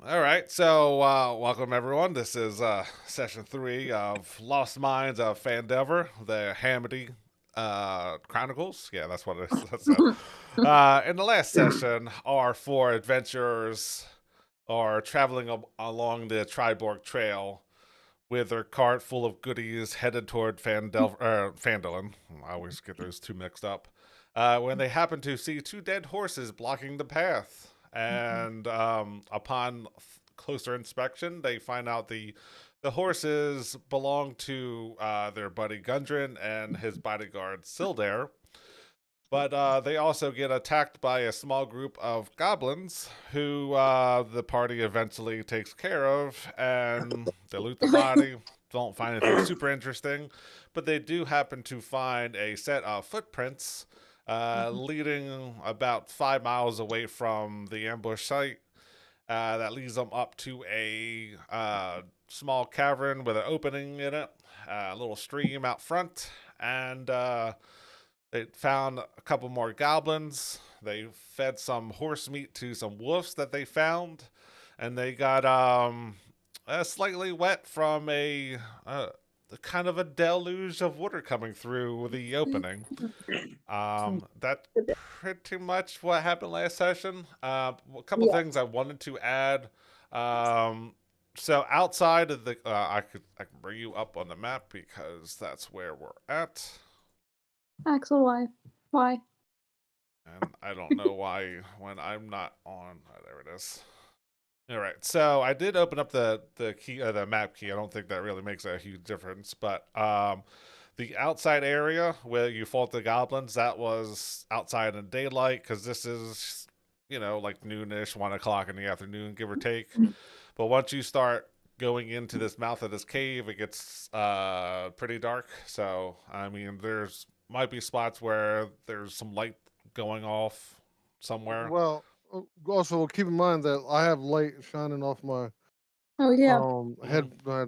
All right, so welcome everyone. This is session 3 of Lost Minds of Fandelver, the Hamity Chronicles. Yeah, that's what it is. In the last session, our four adventurers are traveling along the Triborg Trail with their cart full of goodies headed toward Phandalin. I always get those two mixed up. When they happen to see two dead horses blocking the path. And upon closer inspection, they find out the horses belong to their buddy Gundren and his bodyguard Sildare. But they also get attacked by a small group of goblins who the party eventually takes care of, and they loot the body. Don't find anything super interesting, but they do happen to find a set of footprints leading about 5 miles away from the ambush site. That leads them up to a small cavern with an opening in it, a little stream out front, and they found a couple more goblins. They fed some horse meat to some wolves that they found, and they got slightly wet from a kind of a deluge of water coming through the opening. That's pretty much what happened last session. A couple Yeah. things I wanted to add. So outside of the, I can bring you up on the map because that's where we're at. Axel, why? Why? And I don't know why when I'm not on. Oh, there it is. All right, so I did open up the key, the map key. I don't think that really makes a huge difference, but the outside area where you fought the goblins, that was outside in daylight because this is like noonish, 1 o'clock in the afternoon, give or take. But once you start going into this mouth of this cave, it gets pretty dark. So I mean, there's might be spots where there's some light going off somewhere. Well, also keep in mind that I have light shining off my Oh yeah. head, my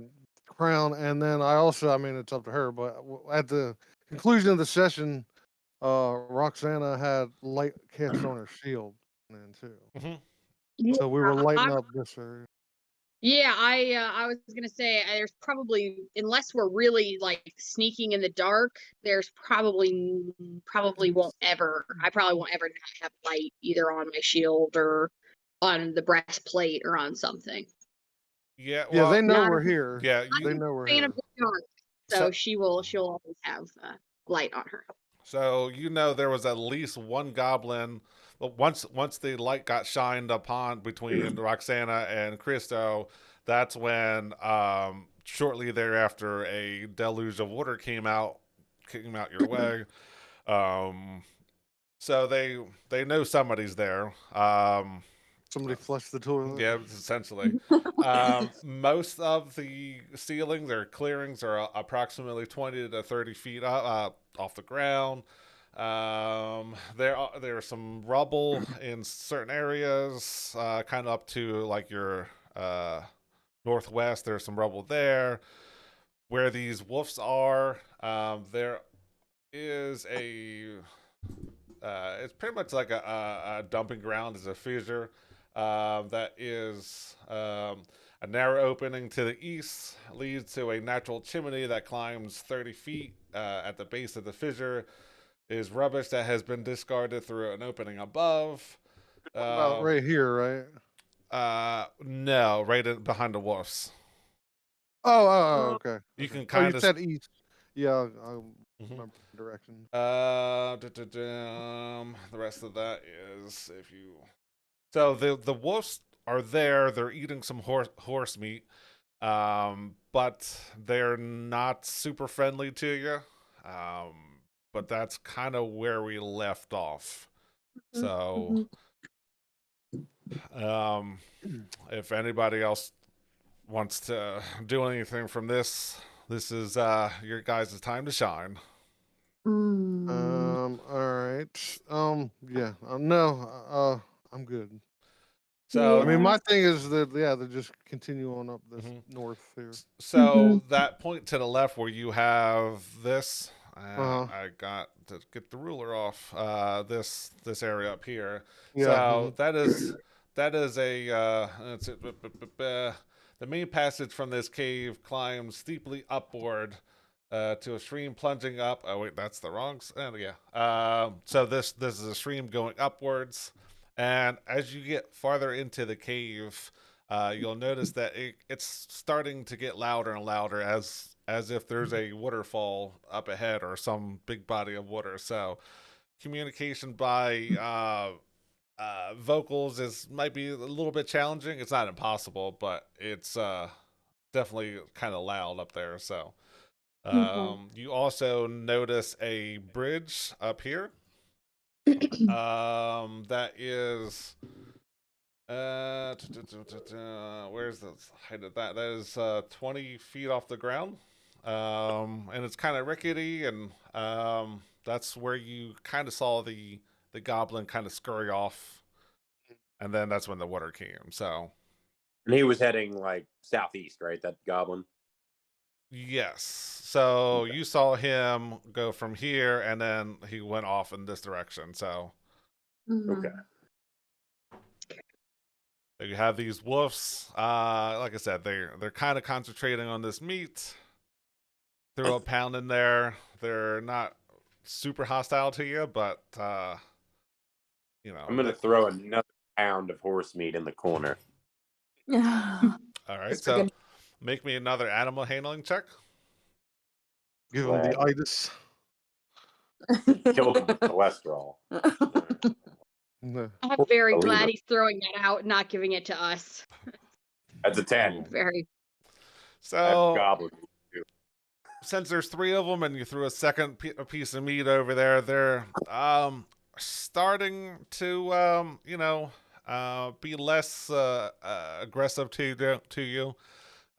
crown, and then I also, I mean, it's up to her, but at the conclusion of the session, Roxana had light cast on her shield, then too. Mm-hmm. Yeah. So we were lighting up this area. Yeah, I was gonna say there's probably, unless we're really like sneaking in the dark, there's probably won't ever I probably won't ever not have light either on my shield or on the breastplate or on something. Yeah, Yeah, they well, know Not we're a, here. yeah. I'm They a know we're fan here. of the dark, so So, she'll always have light on her. so there was at least one goblin. But once the light got shined upon between Roxana and Christo, that's when shortly thereafter a deluge of water came out your way. Um, so they know somebody's there. Somebody flushed the toilet. Yeah, essentially. Most of the ceilings or clearings are approximately 20 to 30 feet off the ground. There's some rubble in certain areas, kind of up to like your northwest. There's some rubble there. Where these wolves are, there is a it's pretty much like a dumping ground. Is a fissure that is a narrow opening to the east, leads to a natural chimney that climbs 30 feet. At the base of the fissure is rubbish that has been discarded through an opening above. About right here, right? No, behind the wolves. Okay. You Okay. can Oh, you kind of. said east. Yeah, I Mhm. remember directions. The rest of that is if you. So the wolves are there. They're eating some horse meat, but they're not super friendly to you. But that's kind of where we left off. So, um, if anybody else wants to do anything from this, this is your guys' time to shine. All right. Yeah. No. I'm good. So, I mean, my thing is that they just continue on up this mhm. north here. So that point to the left where you have this, I got to get the ruler off. This area up here. Yeah. So that is a the main passage from this cave climbs steeply upward to a stream plunging up. Oh wait, that's the wrong. Yeah. So this is a stream going upwards, and as you get farther into the cave, you'll notice that it's starting to get louder and louder as if there's a waterfall up ahead or some big body of water. So communication by vocals might be a little bit challenging. It's not impossible, but it's definitely kind of loud up there. So you also notice a bridge up here. That is where's the height of that? That is 20 feet off the ground. And it's kind of rickety, and that's where you kind of saw the goblin kind of scurry off, and then that's when the water came. So And he was heading like southeast, right? That goblin. yes. So you saw him go from here, and then he went off in this direction. So Okay. you have these wolves. Like I said, they're kind of concentrating on this meat. Throw a pound in there. They're not super hostile to you, but you know. I'm gonna throw another pound of horse meat in the corner. Yeah. All right, Just so forget- make me another animal handling check. Give him the Glad. itis. Kill him with cholesterol. No. I'm very Believe glad it. he's throwing that out, not giving it to us. That's a 10. Very. That So goblin. since there's three of them, and you threw a second piece of meat over there, they're starting to be less aggressive to you.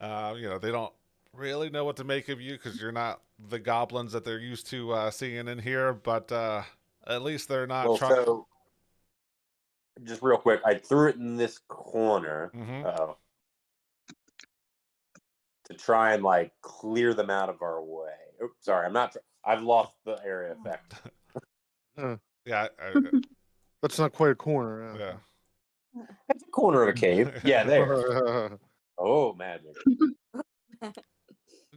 You know, they don't really know what to make of you because you're not the goblins that they're used to seeing in here, but at least they're not Well, trying. so just real quick, I threw it in this corner to try and like clear them out of our way. Oops, sorry, I'm not. I've lost the area effect. Yeah, That's not quite a corner. yeah. It's a corner of a cave. Yeah, there. Oh, magic.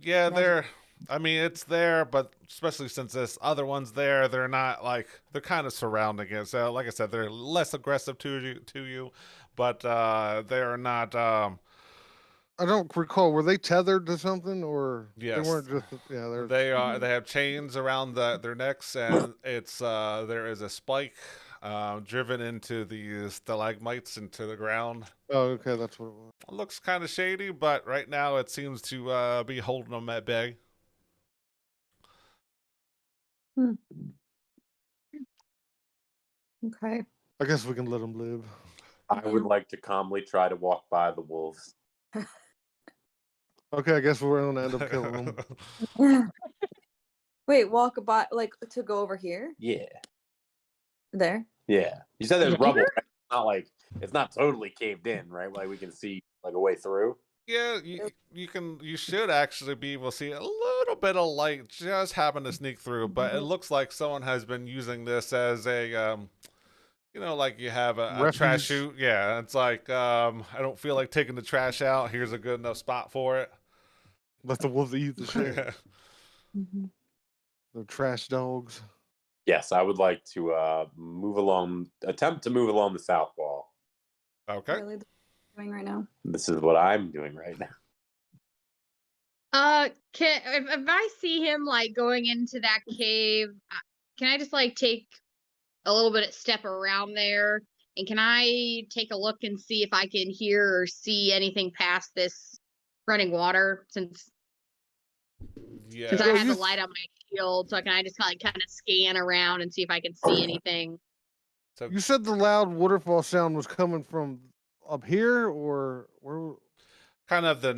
Yeah, they're. I mean, it's there, but especially since this other one's there, they're not like they're kind of surrounding it. So, like I said, they're less aggressive to you, but they're not. I don't recall. Were they tethered to something, or Yes. they weren't just? Yeah, they're. They are. They have chains around their necks, and it's there is a spike driven into the stalagmites into the ground. Oh, okay, that's what it was. It looks kind of shady, but right now it seems to be holding them at bay. Okay. I guess we can let them live. I would like to calmly try to walk by the wolves. Okay, I guess we're gonna end up killing them. Wait, walk by like to go over here? Yeah. There. Yeah. You said there's Yeah. rubble. Right? It's not like it's not totally caved in, right? Like we can see like a way through. Yeah, you should actually be able to see a little bit of light just happen to sneak through, but it looks like someone has been using this as a like you have a trash Refuge. chute. Yeah, it's like I don't feel like taking the trash out. Here's a good enough spot for it. Let the wolves eat the shit. Mm-hmm. They're trash dogs. Yes, I would like to attempt to move along the south wall. Okay. Really doing right now. This is what I'm doing right now. If I see him like going into that cave, can I just like take a little bit of step around there, and can I take a look and see if I can hear or see anything past this running water? Since Yeah. I Well, have the you- light on my shield, so can I just kind of scan around and see if I can see anything? So You said the loud waterfall sound was coming from up here, or where? kind of the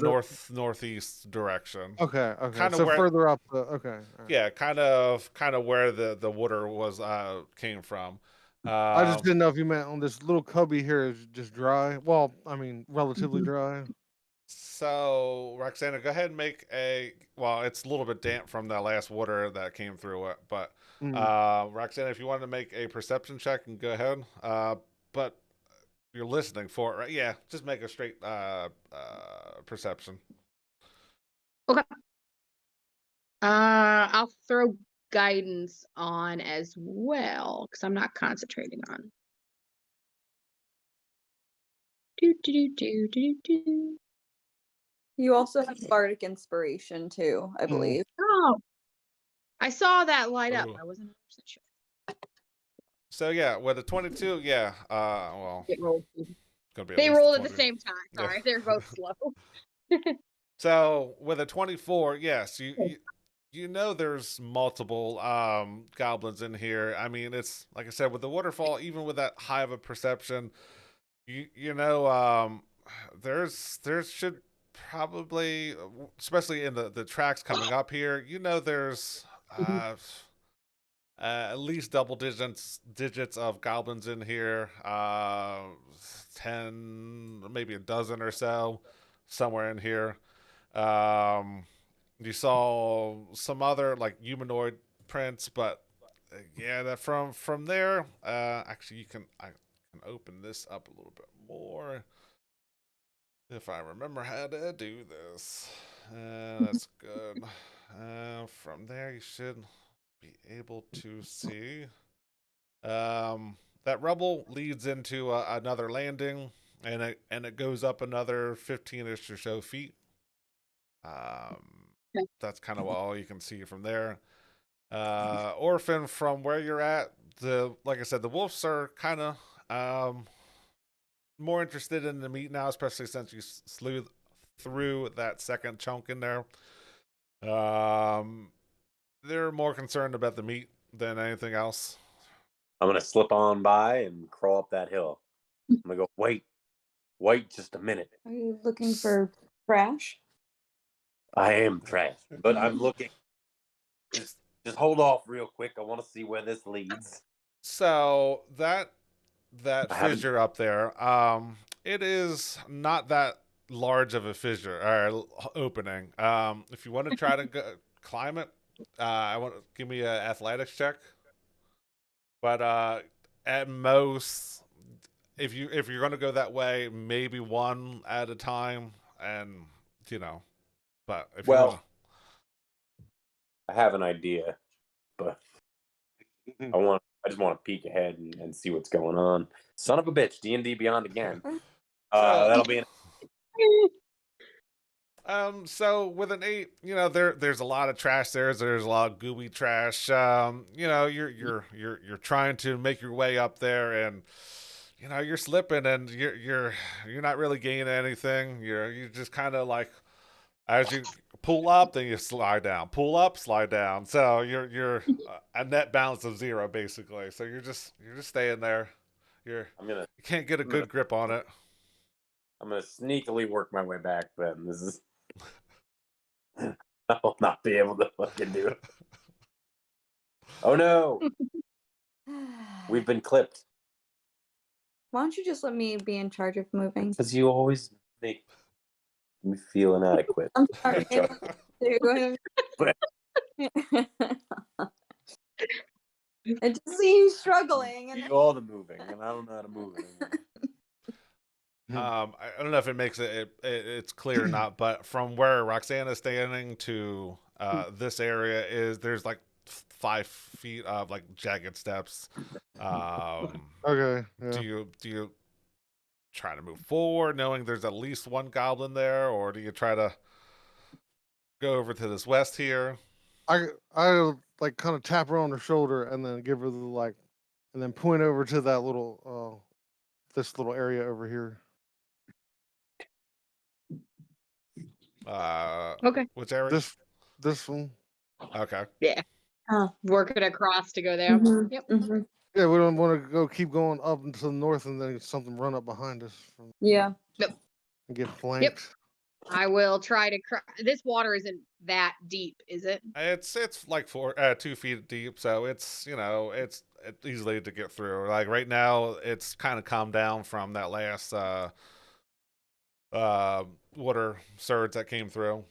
northeast direction. Okay, okay. Kinda So where- further up. Okay. all right. Yeah, kind of where the water was came from. I just didn't know if you meant on this little cubby here is just dry. Well, I mean, relatively dry. So, Roxana, go ahead and make well, it's a little bit damp from the last water that came through it, but Mm. Roxana, if you wanted to make a perception check, and go ahead. But you're listening for it, right? Yeah, just make a straight perception. Okay. I'll throw guidance on as well because I'm not concentrating on. Do do do do do do. You also have bardic inspiration too, I believe. Oh, I saw that light up. Ooh. I wasn't 100% sure. So yeah, with a 22, yeah. Well, It rolled. it's gonna be at They least a rolled at the 20. same time. Yeah. Sorry, they're both slow. So with a 24, yes, you know there's multiple goblins in here. I mean, it's like I said with the waterfall, even with that high of a perception, you know there should probably, especially in the tracks coming up here, you know there's at least double digits of goblins in here. 10, maybe a dozen or so, somewhere in here. You saw some other like humanoid prints, but yeah, that from there. Actually, I can open this up a little bit more if I remember how to do this. That's good. From there, you should be able to see. That rubble leads into another landing, and it goes up another 15ish or so feet. That's kind of all you can see from there. Orphan, from where you're at, like I said, the wolves are kind of more interested in the meat now, especially since you slew through that second chunk in there. They're more concerned about the meat than anything else. I'm gonna slip on by and crawl up that hill. I'm gonna go, wait just a minute. Are you looking for trash? I am trash, but I'm looking. Just hold off real quick. I want to see where this leads. So that I haven't- fissure up there, it is not that large of a fissure or opening. If you want to try to climb it, I want give me an athletics check. But at most, if you're going to go that way, maybe one at a time, and you know. But if you Well, want I have an idea, but I just want to peek ahead and see what's going on. Son of a bitch, D&D Beyond again. That'll be so with an 8, you know there's a lot of trash there. There's a lot of gooey trash. You know you're trying to make your way up there, and you know you're slipping, and you're not really gaining anything. You just kind of like as you pull up, then you slide down. Pull up, slide down. So you're a net balance of 0 basically. So you're just staying there. You can't get a good grip on it. I'm gonna sneakily work my way back. Then this is. I will not be able to fucking do it. Oh no! We've been clipped. Why don't you just let me be in charge of moving? Because you always make me feel inadequate. I'm sorry. Go ahead. But- I just see you struggling. You do all the moving, and I don't know how to move anymore. I don't know if it makes it's clear or not, but from where Roxanne is standing to this area there's like 5 feet of like jagged steps. Okay. Yeah. Do you try to move forward, knowing there's at least one goblin there, or do you try to go over to this west here? I like kind of tap her on her shoulder and then give her the like, and then point over to that little this little area over here. Okay. Which area? This one. Okay. Yeah. Oh. Working across to go there. Mhm, Yep. mhm. Yeah, we don't want to keep going up into the north and then something run up behind us Yeah. Yep. and get flanked. I will try to. This water isn't that deep, is it? It's like 2 feet deep, so it's it's easily to get through. Like right now, it's kind of calmed down from that last water surge that came through.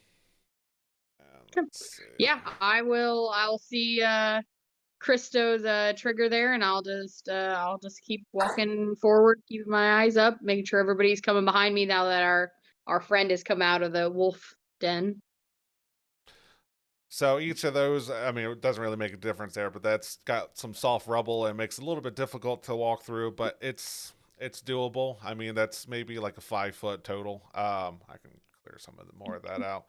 Yeah, I will see Christo's trigger there, and I'll just keep walking forward, keeping my eyes up, making sure everybody's coming behind me now that our friend has come out of the wolf den. So each of those, I mean, it doesn't really make a difference there, but that's got some soft rubble and makes it a little bit difficult to walk through, but it's doable. I mean, that's maybe like a 5 foot total. I can clear some of the more of that out.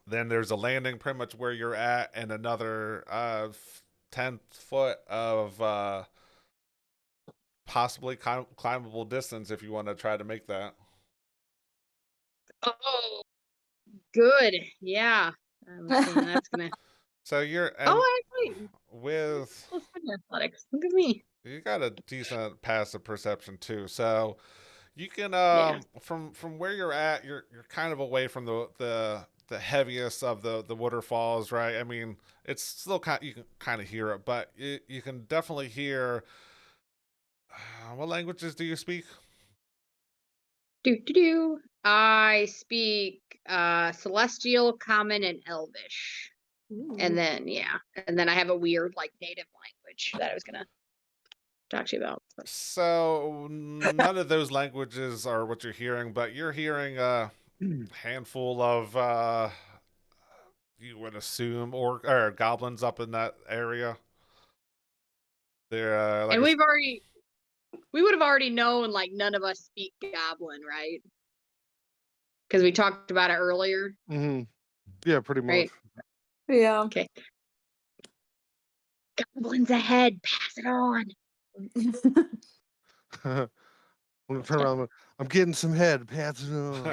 Then there's a landing pretty much where you're at, and another 10 foot of possibly climbable distance if you want to try to make that. Oh, good. Yeah. I'm assuming that's gonna. So you're Actually, with let's put athletics. Look at me. you got a decent passive perception too. So you can Yeah. from where you're at, you're kind of away from the heaviest of the waterfalls, right? I mean, it's still you can kind of hear it, but you can definitely hear. What languages do you speak? Do. I speak Celestial, Common, and Elvish. And then I have a weird like native language that I was gonna talk to you about. So none of those languages are what you're hearing, but you're hearing a handful of you would assume or goblins up in that area. They're like And we would have already known like none of us speak Goblin, right? Because we talked about it earlier. Mm-hmm. Yeah, pretty much. Right. Yeah. Okay. Goblins ahead. Pass it on. I'm gonna turn around. I'm getting some head. Pass it on.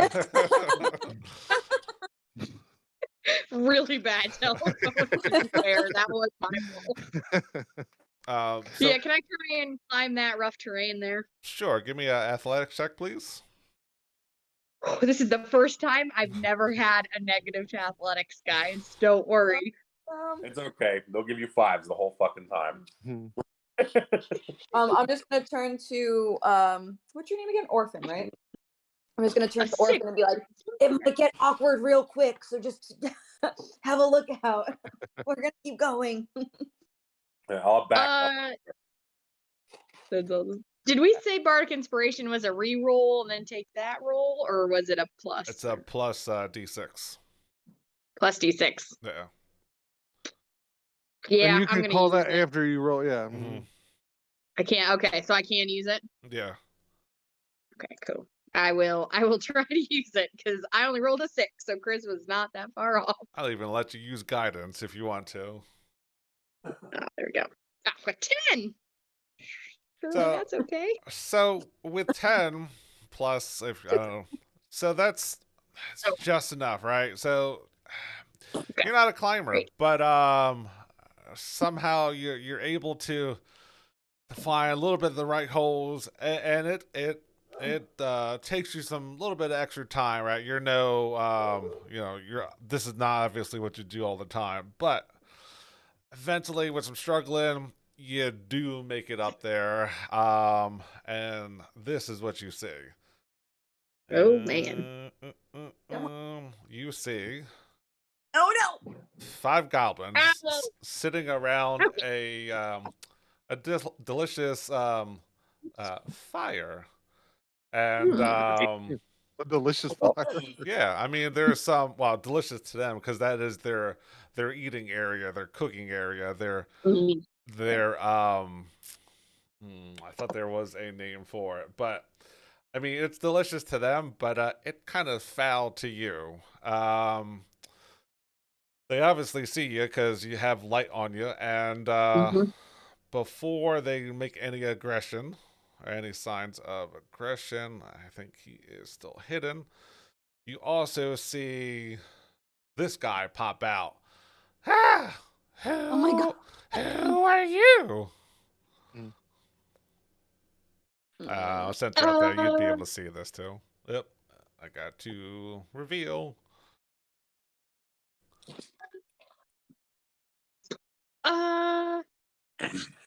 Really bad telephone. That was my fault. Yeah, can I try and climb that rough terrain there? Sure. Give me an athletics check, please. This is the first time I've never had a negative to athletics, guys. Don't worry. It's okay. They'll give you 5s the whole fucking time. I'm just gonna turn to what's your name again? Orphan, right? I'm just gonna turn to Orphan and be like, it might get awkward real quick, so just have a look out. We're gonna keep going. I'll back up. Did we say Bardic Inspiration was a re-roll and then take that roll, or was it a plus? It's a plus D6. Plus D6. Yeah. Yeah, and you can call that after you roll. Yeah. Mm-hmm. I can't. Okay, so I can use it. Yeah. Okay, cool. I will try to use it because I only rolled a 6, so Chris was not that far off. I'll even let you use guidance if you want to. Oh, there we go. A 10. Sure, So, that's okay. So with 10 plus, if I don't know, so that's just enough, right? So you're not a climber, but somehow you're able to find a little bit of the right holes, and it takes you some little bit of extra time, right? This is not obviously what you do all the time, but eventually with some struggling, you do make it up there, and this is what you see. Oh man! You see. Oh no! 5 goblins sitting around a delicious fire, and a delicious fire. yeah, I mean there's delicious to them because that is their eating area, their cooking area, their I thought there was a name for it, but I mean it's delicious to them, but it kind of foul to you. They obviously see you because you have light on you, and before they make any aggression or any signs of aggression, I think he is still hidden. You also see this guy pop out. Ah! Oh my god! Who are you? Since you're up there, you'd be able to see this too. Yep, I got to reveal.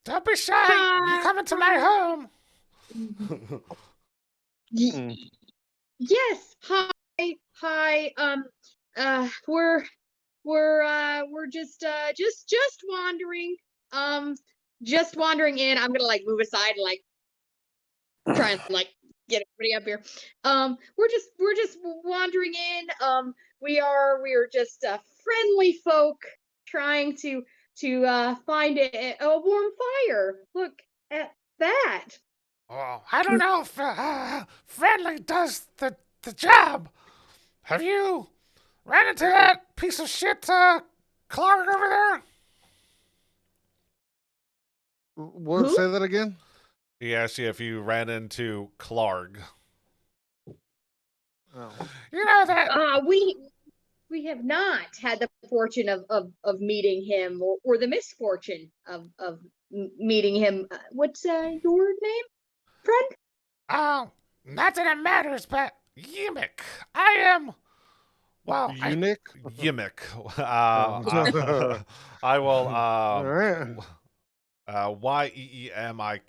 Don't be shy. You're coming to my home. Yes. Hi. We're we're just wandering. Just wandering in. I'm gonna like move aside and like try and like get everybody up here. We're just wandering in. We are just friendly folk trying to find a warm fire. Look at that. Oh, I don't know if friendly does the job. Have you ran into that piece of shit, Klarg over there? What? Who? Say that again? He asked you if you ran into Klarg. Oh. You know that. We have not had the fortune of meeting him or the misfortune of meeting him. What's your name, friend? Not that it matters, but Yeemic. I am. Well, Eunuch? Yeemic. Oh. I will. All right. Yeemik.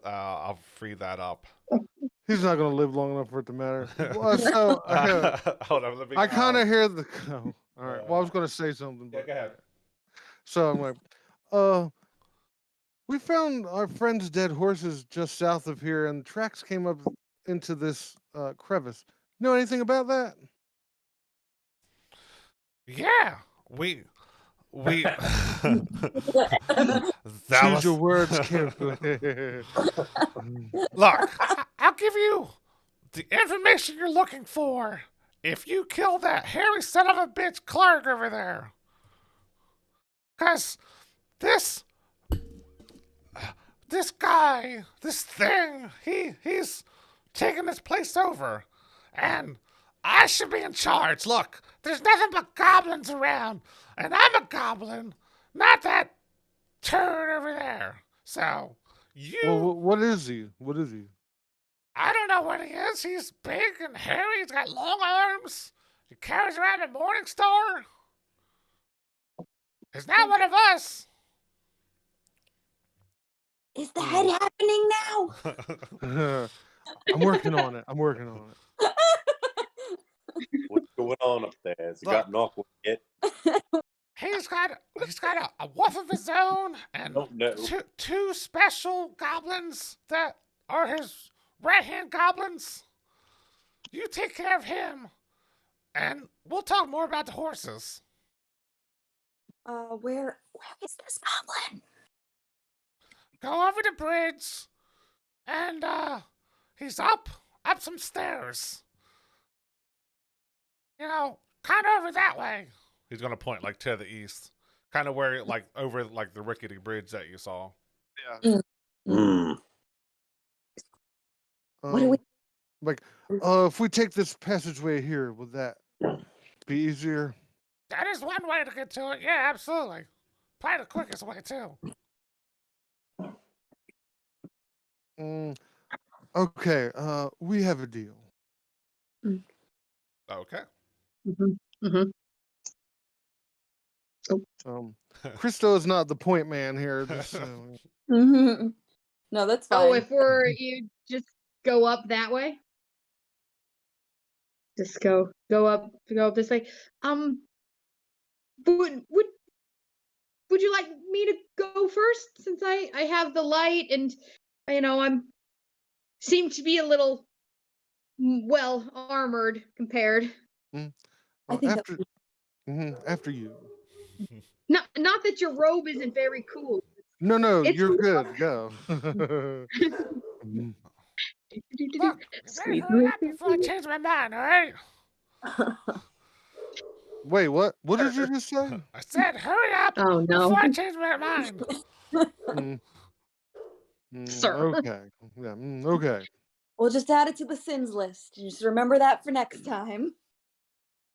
I'll free that up. He's not gonna live long enough for it to matter. Well, so Hold on, let me. I kind of hear the. Oh, all right. Well, I was gonna say something. Yeah, But, go ahead. So I'm like, we found our friend's dead horses just south of here, and the tracks came up into this crevice. Know anything about that? Yeah, we. That Choose was. your words carefully. Look, I'll give you the information you're looking for if you kill that hairy son of a bitch Klarg over there. Cause this guy, this thing, he's taking this place over. And I should be in charge. Look, there's nothing but goblins around. And I'm a goblin, not that turd over there. So, Well, what is he? What is he? I don't know what he is. He's big and hairy. He's got long arms. He carries around a morning star. He's not one of us. Is that happening now? I'm working on it. I'm working on it. What's going on up there? Has it gotten awkward yet? He's got a wolf of his own and Oh, no. two special goblins that are his right-hand goblins. You take care of him, and we'll talk more about the horses. Where is this goblin? Go over the bridge, and he's up some stairs. You know, kind of over that way. He's gonna point like to the east, kind of where like over like the rickety bridge that you saw. Yeah. Hmm. What do we? Like, if we take this passageway here, would that be easier? That is one way to get to it. Yeah, absolutely. Probably the quickest way too. Okay. We have a deal. Okay. Christo is not the point man here. Just, No, that's fine. Oh, if you just go up that way. Just go up this way. Would you like me to go first, since I have the light and I'm seem to be a little well armored compared. well, I think after you. Not that your robe isn't very cool. No, It's you're more- good. Go. Look, you better hurry up before I change my mind, all right? Wait, what? What did you just say? I said hurry up Oh no. before I change my mind. Sir. Okay. Yeah. Okay. We'll just add it to the sins list. Just remember that for next time.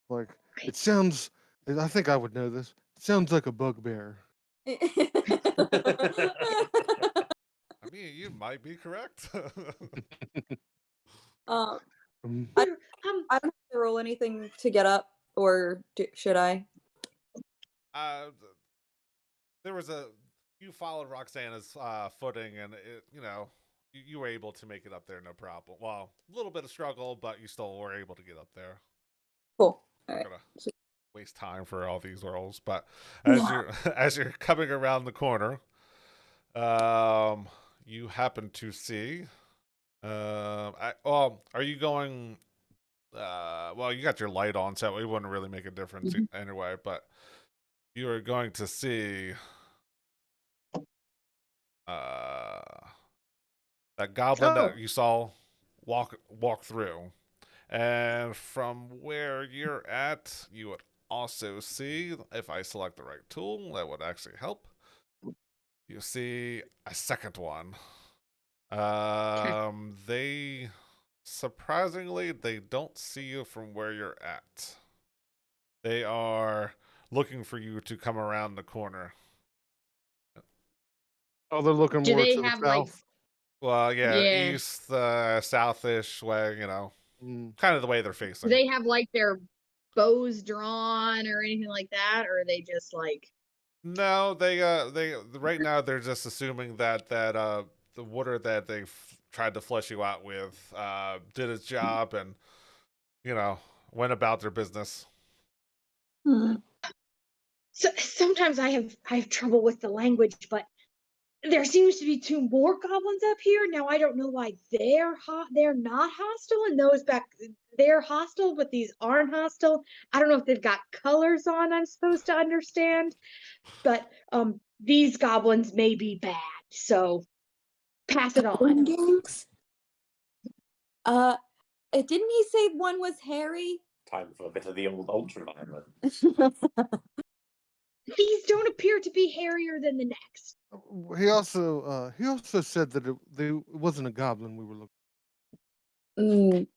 Like, it sounds. I think I would know this. It sounds like a bugbear. I mean, you might be correct. I don't have to roll anything to get up, or should I? There was you followed Roxana's footing, and you were able to make it up there, no problem. Well, a little bit of struggle, but you still were able to get up there. Cool. All right. Gonna waste time for all these rolls. But as you're as you're coming around the corner, you happen to see. Are you going? Well, you got your light on, so it wouldn't really make a difference anyway. But you are going to see that goblin that you saw walk through, and from where you're at, you would also see, if I select the right tool, that would actually help. You see a second one. They surprisingly they don't see you from where you're at. They are looking for you to come around the corner. Oh, they're looking Do more they to the have like? south. Well, yeah, Yeah. east, southish way, Mm. kind of the way they're Do facing. they have like their bows drawn or anything like that, or are they just like? No, they right now they're just assuming that the water that they tried to flush you out with did its job and went about their business. So sometimes I have trouble with the language, but there seems to be two more goblins up here. Now I don't know why they're not hostile, and those back they're hostile, but these aren't hostile. I don't know if they've got colors on. I'm supposed to understand, but these goblins may be bad. So pass it on. Games. Didn't he say one was Harry? Time for a bit of the old ultraviolet. These don't appear to be hairier than the next. He also said that it wasn't a goblin we were looking.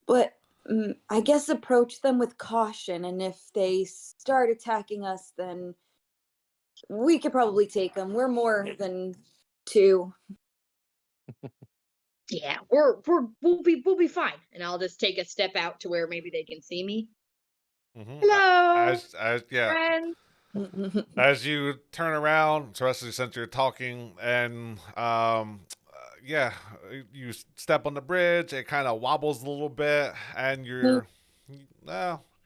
But I guess approach them with caution, and if they start attacking us, then we could probably take them. We're more than two. Yeah, we'll be fine, and I'll just take a step out to where maybe they can see me. Hello, friend. As you turn around, especially since you're talking, and you step on the bridge. It kind of wobbles a little bit, and you're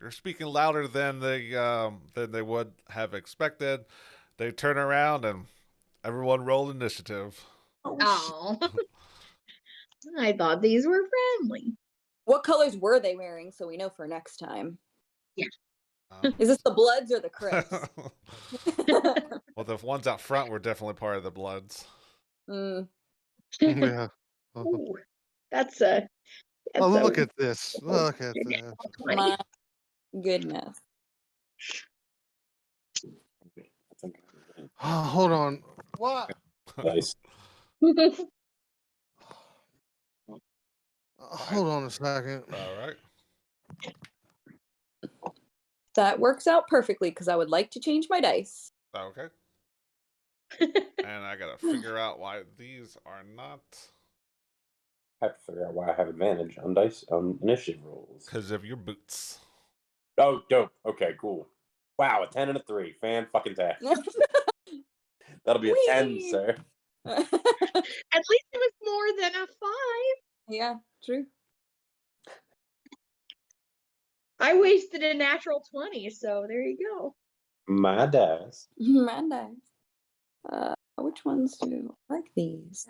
speaking louder than they would have expected. They turn around, and everyone roll initiative. Oh, I thought these were friendly. What colors were they wearing, so we know for next time? Yeah. Is this the Bloods or the Crips? Well, the ones out front were definitely part of the Bloods. Yeah. Ooh, that's a. Oh, look at this! Look at this! My goodness. Oh, hold on. What? Nice. Hold on a second. All right. That works out perfectly because I would like to change my dice. Okay. And I gotta figure out why these are not. I have to figure out why I have advantage on dice on initiative rolls. Because of your boots. Oh, dope. Okay, cool. Wow, a 10 and a 3. Fan-fucking-tastic. That'll be a 10, sir. At least it was more than a 5. Yeah, true. I wasted a natural 20, so there you go. My dice. My dice. Which ones do I like these?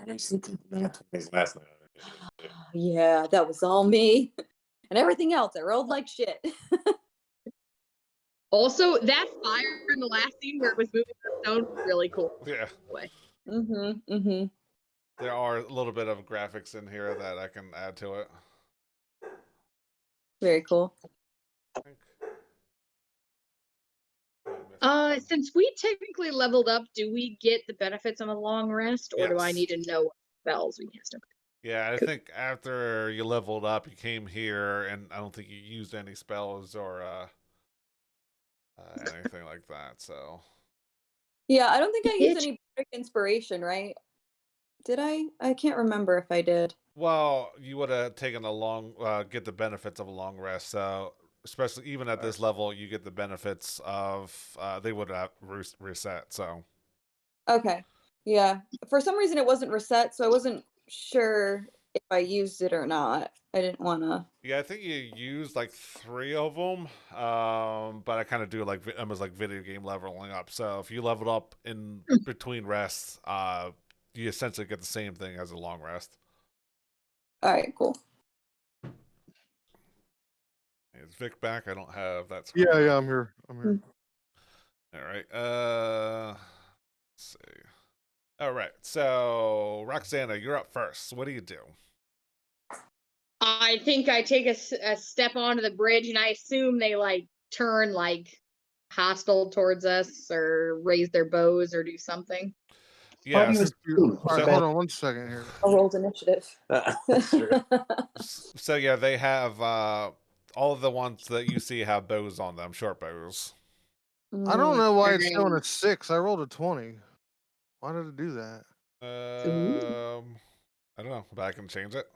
These last night. Yeah, that was all me. And everything else, I rolled like shit. Also, that fire in the last scene where it was moving the stone was really cool. Yeah. Mm-hmm. There are a little bit of graphics in here that I can add to it. Very cool. Since we technically leveled up, do we get the benefits of a long rest, or do I Yes. need to know what spells we cast? Yeah, I think after you leveled up, you came here, and I don't think you used any spells or anything like that. So Yeah, I don't think I used any bardic inspiration, right? Did I? I can't remember if I did. well, you would have taken a long get the benefits of a long rest. So especially even at this level, you get the benefits of they would have reset. So Okay. Yeah. For some reason it wasn't reset, so I wasn't sure if I used it or not. I didn't want to. Yeah, I think you used like 3 of them, but I kind of do like almost like video game leveling up. So if you leveled up in between rests, you essentially get the same thing as a long rest. All right, cool. Is Vic back? I don't have that. Yeah, I'm here. I'm here. All right. Let's see. All right. So Roxana, you're up first. What do you do? I think I take a step onto the bridge, and I assume they like turn like hostile towards us, or raise their bows, or do something. Yes. All right, hold on 1 second here. I rolled initiative. Sure. So yeah, they have all of the ones that you see have bows on them, short bows. I don't know why it's Alright. showing a 6. I rolled a 20. Why did it do that? I don't know, but I can change it.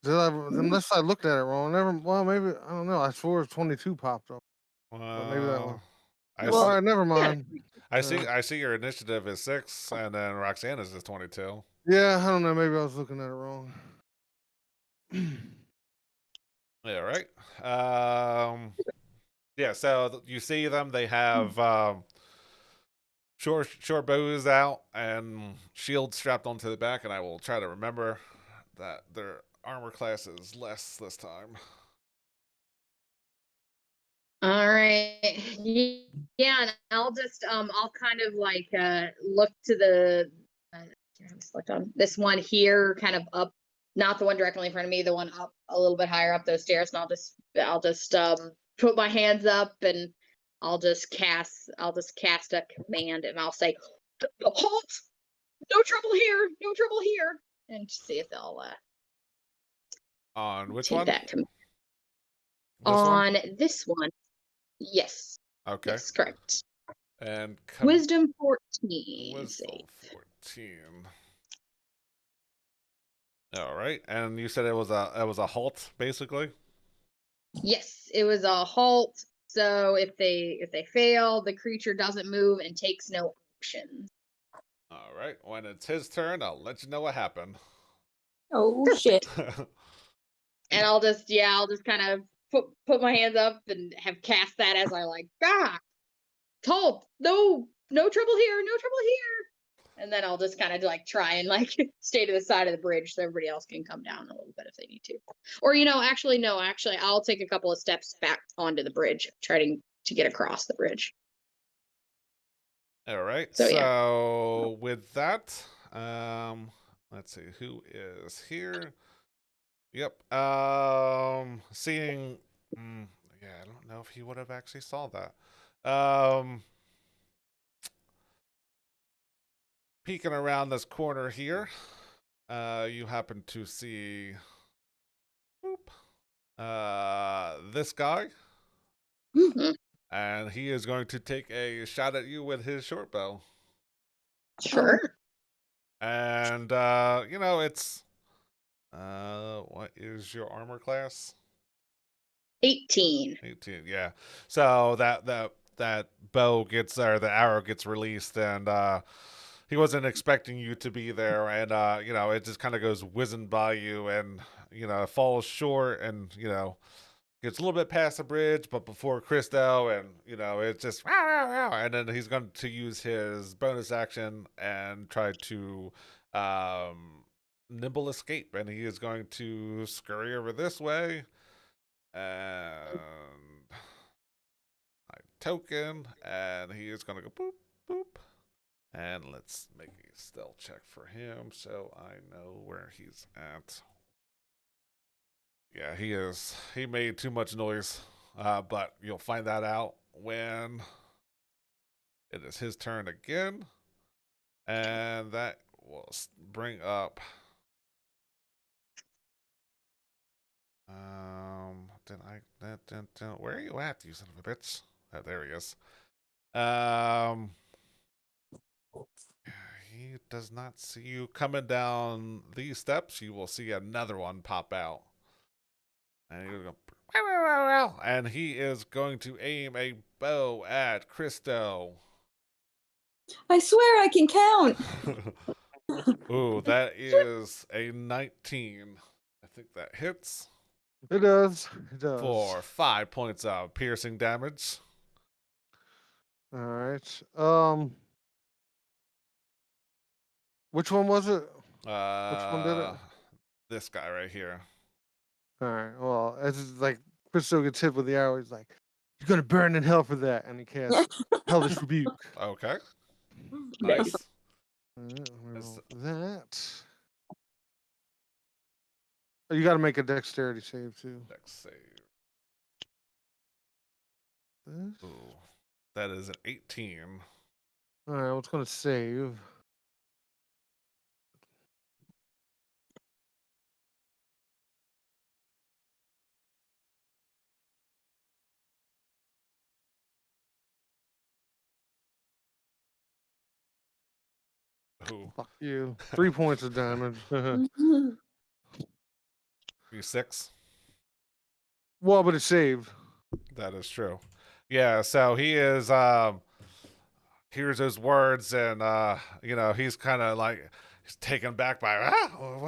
Unless I looked at it wrong. Well, maybe I don't know. I swore 22 popped up. But maybe that one. I All see, right, never mind. I see your initiative is 6, and then Roxana's is 22. Yeah, I don't know. Maybe I was looking at it wrong. Yeah, right. Yeah. So you see them. They have short bows out and shields strapped onto the back, and I will try to remember that their armor class is less this time. All right. Yeah, and I'll just I'll kind of like look to the select on this one here, kind of up, not the one directly in front of me, the one up a little bit higher up those stairs, and I'll just put my hands up, and I'll just cast a command, and I'll say, halt, no trouble here, no trouble here, and see if they'll On which take one? that command. This one? On this one. Yes. Okay. Yes, correct. And Wisdom 14. Wisdom Save. 14. All right, and you said it was a halt, basically. Yes, it was a halt. So if they fail, the creature doesn't move and takes no action. All right, when it's his turn, I'll let you know what happened. Oh shit. And I'll just kind of put my hands up and have cast that as I like, halt, no trouble here, no trouble here. And then I'll just kind of like try and like stay to the side of the bridge so everybody else can come down a little bit if they need to. Or actually I'll take a couple of steps back onto the bridge, trying to get across the bridge. All right. So, So yeah. with that, let's see who is here. Yep. Seeing. Yeah, I don't know if he would have actually saw that. Peeking around this corner here, you happen to see. This guy. And he is going to take a shot at you with his short bow. Sure. And it's what is your armor class? 18. 18, yeah. So that bow gets, or the arrow gets released, and he wasn't expecting you to be there, and it just kind of goes whizzing by you, and it falls short, and gets a little bit past the bridge, but before Christo, and it's just and then he's going to use his bonus action and try to nimble escape, and he is going to scurry over this way, and I token, and he is going to go boop boop, and let's make a stealth check for him so I know where he's at. Yeah, he is. He made too much noise, but you'll find that out when it is his turn again, and that will bring up. Where are you at, you son of a bitch? Oh, there he is. He does not see you coming down these steps. You will see another one pop out. And he'll go, and he is going to aim a bow at Christo. I swear I can count. Ooh, that is a 19. I think that hits It does. It does. for 5 points of piercing damage. All right. Which one was it? Which one did it? This guy right here. All right. Well, it's like Chris still gets hit with the arrow. He's like, "You're gonna burn in hell for that," and he casts Hellish Rebuke. Okay. Nice. Nice. Let me That's- roll that. Oh, you got to make a dexterity save too. Dex save. This. Ooh, that is an 18. All right. What's gonna save? Ooh, Fuck you. 3 points of damage. you 6. Well, but it saved. That is true. Yeah, so he is hears those words and he's kind of like he's taken back by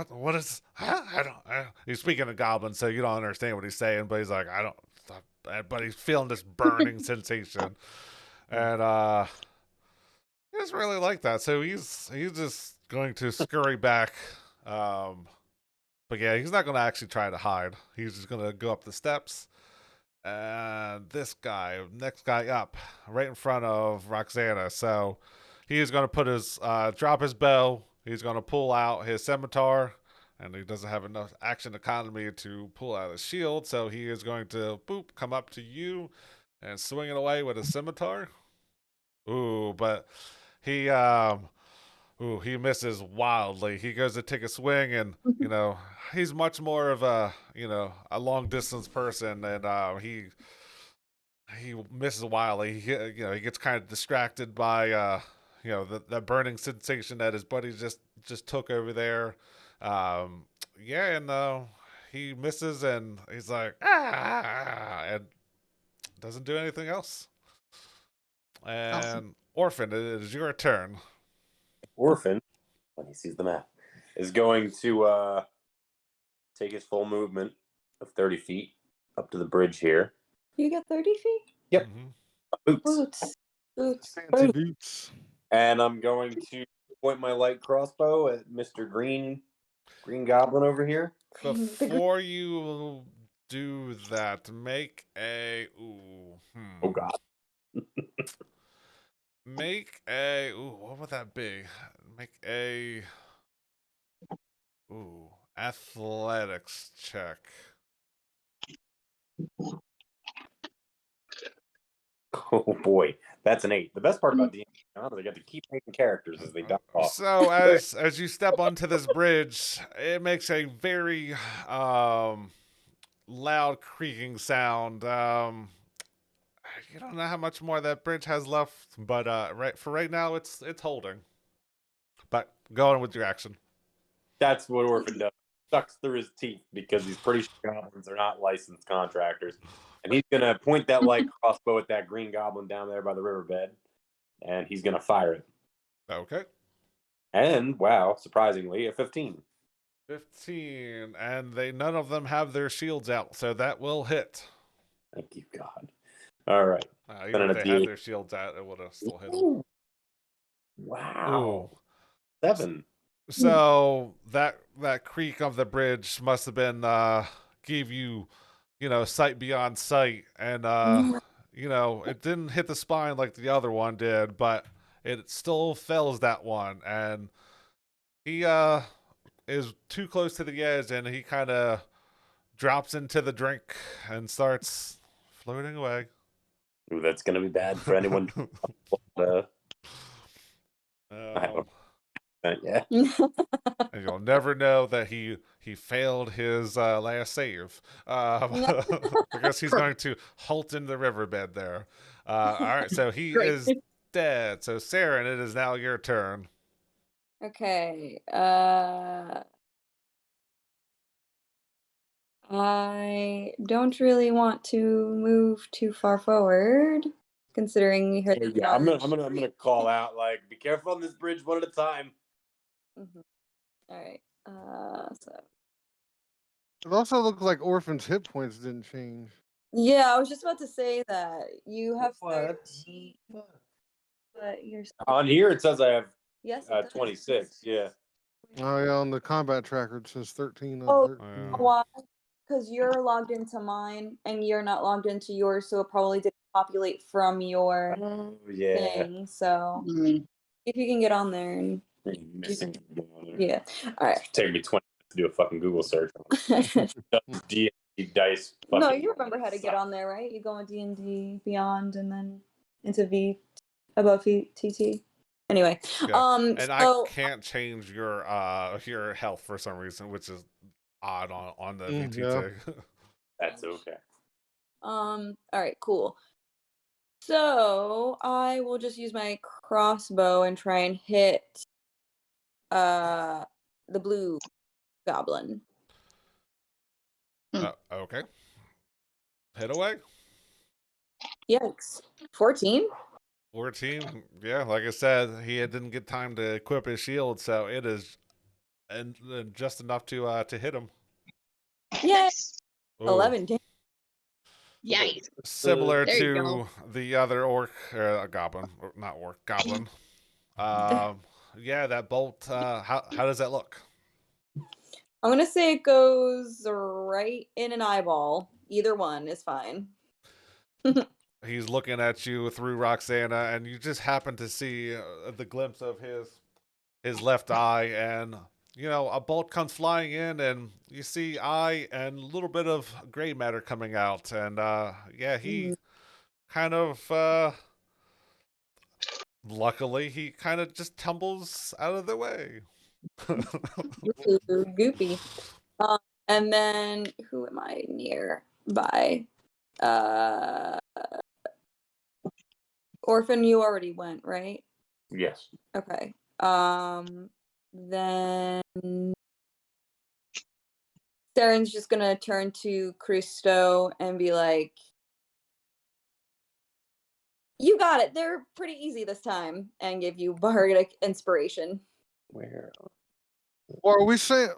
what is he's speaking to Goblin, so you don't understand what he's saying, but he's like, I don't, but he's feeling this burning sensation. And he doesn't really like that, so he's just going to scurry back. But yeah, he's not going to actually try to hide. He's just going to go up the steps. And this guy, next guy up, right in front of Roxana. So he's going to put his, drop his bow. He's going to pull out his scimitar. And he doesn't have enough action economy to pull out his shield. So he is going to, come up to you and swing it away with his scimitar. Ooh, but he, he misses wildly. He goes to take a swing, and he's much more of a a long distance person, and he misses wildly. He gets kind of distracted by the burning sensation that his buddy just took over there. And he misses, and he's like and doesn't do anything else. And Awesome. Orphan, it is your turn. Orphan, when he sees the map, is going to take his full movement of 30 feet up to the bridge here. You got 30 feet? Yep. Boots. Boots. Boots. Fancy boots. And I'm going to point my light crossbow at Mr. Green Goblin over here. Before you do that, make a Oh God. Make a what would that be? Make a athletics check. Oh boy, that's an 8. The best part about D&D, they got to keep making characters as they die off. So as you step onto this bridge, it makes a very loud creaking sound. You don't know how much more that bridge has left, but right now it's holding. But go on with your action. That's what Orphan does. Sucks through his teeth because he's pretty sure goblins are not licensed contractors. And he's going to point that light crossbow at that green goblin down there by the riverbed. And he's going to fire it. Okay. And, wow, surprisingly, a 15. 15. And none of them have their shields out, so that will hit. Thank you, God. All right. Even if they had their shields out, it would have still hit them. Wow. Ooh. 7. So that creak of the bridge must have been gave you, sight beyond sight, and it didn't hit the spine like the other one did, but it still fells that one, and he is too close to the edge, and he kind of drops into the drink and starts floating away. Ooh, that's gonna be bad for anyone. Yeah. And you'll never know that he failed his last save. Because he's going to halt in the riverbed there. All right, so he is dead. So Saren, it is now your turn. Okay. I don't really want to move too far forward, considering we heard. Yeah, I'm gonna call out, like, be careful on this bridge one at a time. All right. So It also looked like Orphan's hit points didn't change. yeah, I was just about to say that you have What? 13, but you're On here it says I have yes, it does. 26. Yeah. Oh yeah, on the combat tracker it says 13 of Oh, 13. Yeah. why? Because you're logged into mine and you're not logged into yours, so it probably didn't populate from your Oh yeah. thing. So Mm. if you can get on there and Missing. yeah, all right. Take me 20 minutes to do a fucking Google search. D&D dice. No, fucking you remember how to get suck. on there, right? You go on D&D Beyond and then into V above TT. Anyway, Yeah. And so I can't change your health for some reason, which is odd on the VTT. Yeah. That's okay. all right, cool. So I will just use my crossbow and try and hit the blue goblin. Okay. Hit away. Yikes. 14? 14. Yeah, like I said, he didn't get time to equip his shield, so it is just enough to hit him. Yes. Ooh. 11 damage. Yikes. Similar There you to go. the other orc, goblin, or not orc, goblin. Yeah, that bolt. How does that look? I'm going to say it goes right in an eyeball. Either one is fine. He's looking at you through Roxana, and you just happen to see the glimpse of his left eye, and a bolt comes flying in, and you see eye and a little bit of gray matter coming out, and yeah, he kind of. Luckily, he kind of just tumbles out of the way. Ooh, goopy. And then who am I near by? Orphan, you already went, right? Yes. Okay. Then Saren's just gonna turn to Christo and be like, "You got it. They're pretty easy this time," and give you bardic inspiration. Where? Well, are we saying?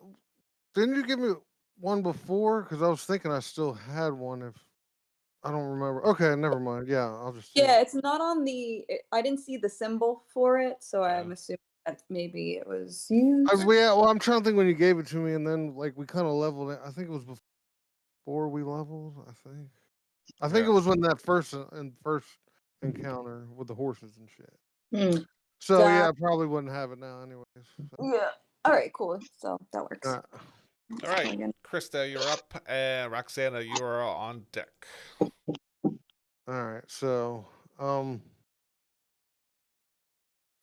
Didn't you give me one before? Because I was thinking I still had one. If I don't remember. Okay, never mind. Yeah, I'll just. Yeah, it's not on the. I didn't see the symbol for it, so Yeah. I'm assuming that maybe it was used. Well, I'm trying to think when you gave it to me, and then like we kind of leveled it. I think it was before we leveled. I think Yeah. it was when that first encounter with the horses and shit. Mm. So That- yeah, I probably wouldn't have it now, anyways. So, Yeah. All right. Cool. So that works. All right, Krista, you're up, and Roxana, you are on deck. all right. So, all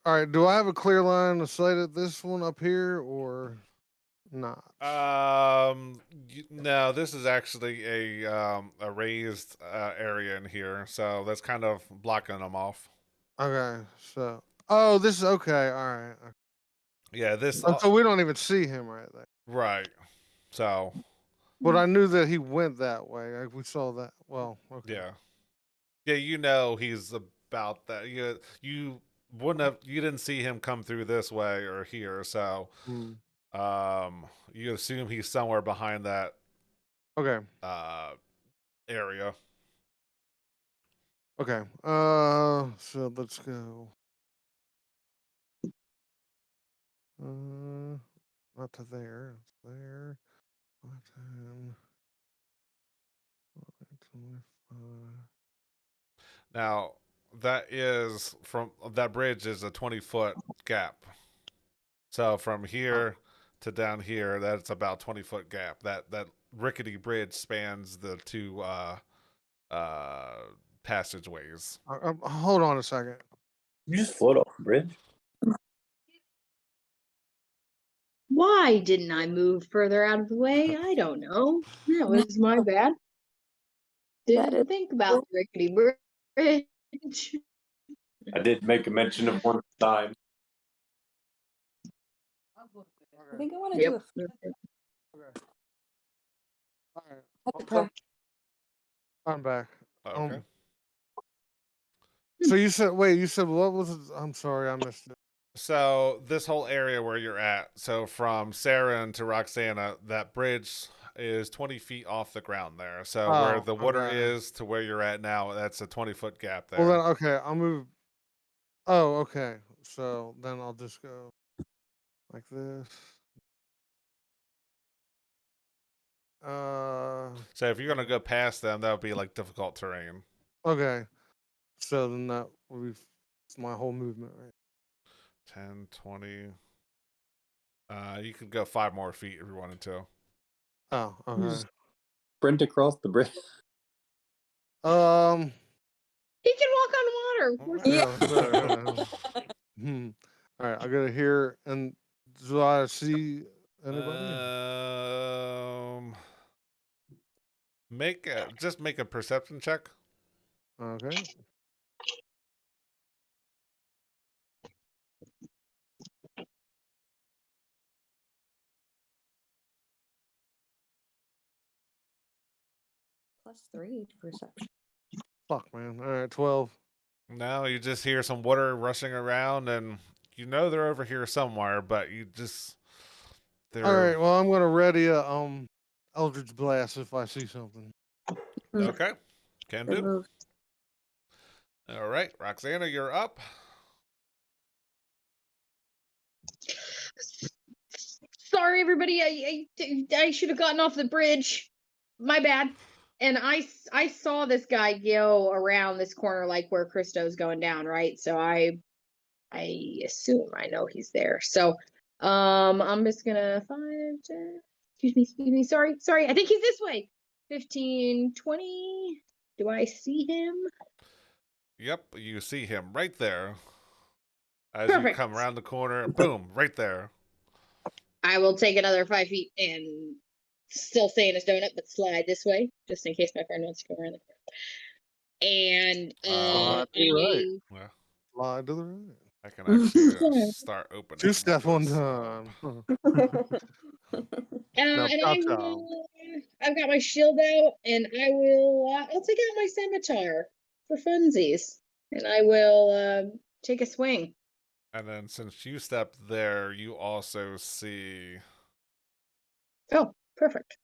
right. Do I have a clear line of sight at this one up here, or not? No, this is actually a raised area in here, so that's kind of blocking them off. Okay. So, oh, this is okay. All right. Yeah, this So we don't even see him right there. right. So But I knew that he went that way. Like, we saw that. Well, okay. yeah, he's about that. You wouldn't have, you didn't see him come through this way or here, so Hmm. you assume he's somewhere behind that Okay. area. Okay. So let's go. Not to there. It's there. 10, 25. Now that bridge is a 20-foot gap. So from here to down here, that's about 20-foot gap. That rickety bridge spans the two passageways. Hold on a second. You just float off the bridge. Why didn't I move further out of the way? I don't know. That was my bad. Didn't think about the rickety bridge. I did make a mention of one time. I think I want to Yep. do Okay. All right. a practice. I'm back. Okay. So you said, wait, you said what was it? I'm sorry, I missed it. So this whole area where you're at, so from Saren to Roxana, that bridge is 20 feet off the ground there. So where Oh, the water okay. is to where you're at now, that's a 20-foot gap Well there. then, okay, I'll move. Oh, okay. So then I'll just go like this. So if you're gonna go past them, that would be like difficult terrain. Okay. So then that will be my whole movement, right? 10, 20. You could go 5 more feet if you wanted to. Oh, okay. Sprint across the bridge. He can walk on water. Of course. Yeah. All right, I gotta hear, and do I see anybody? Just make a perception check. Okay. +3 to perception. Fuck, man. All right, 12. No, you just hear some water rushing around, and you know they're over here somewhere, but they're All right, well, I'm gonna ready a Eldritch Blast if I see something. okay. Can Good do. move. All right, Roxana, you're up. Sorry, everybody. I should have gotten off the bridge. My bad. And I saw this guy go around this corner, like where Christo's going down, right? So I assume I know he's there. So I'm just gonna 5, 10, excuse me, sorry. I think he's this way. 15, 20. Do I see him? Yep, you see him right there. As you Perfect. come around the corner, boom, right there. I will take another 5 feet and still stay in his donut, but slide this way, just in case my friend wants to come around the corner. And Slide to the right. Yeah, Slide to the right. I can actually start opening. 2-step one this time. Now, and chow chow. I've got my shield out, and I'll take out my scimitar for funsies, and I will take a swing. And then since you stepped there, you also see. Oh, perfect.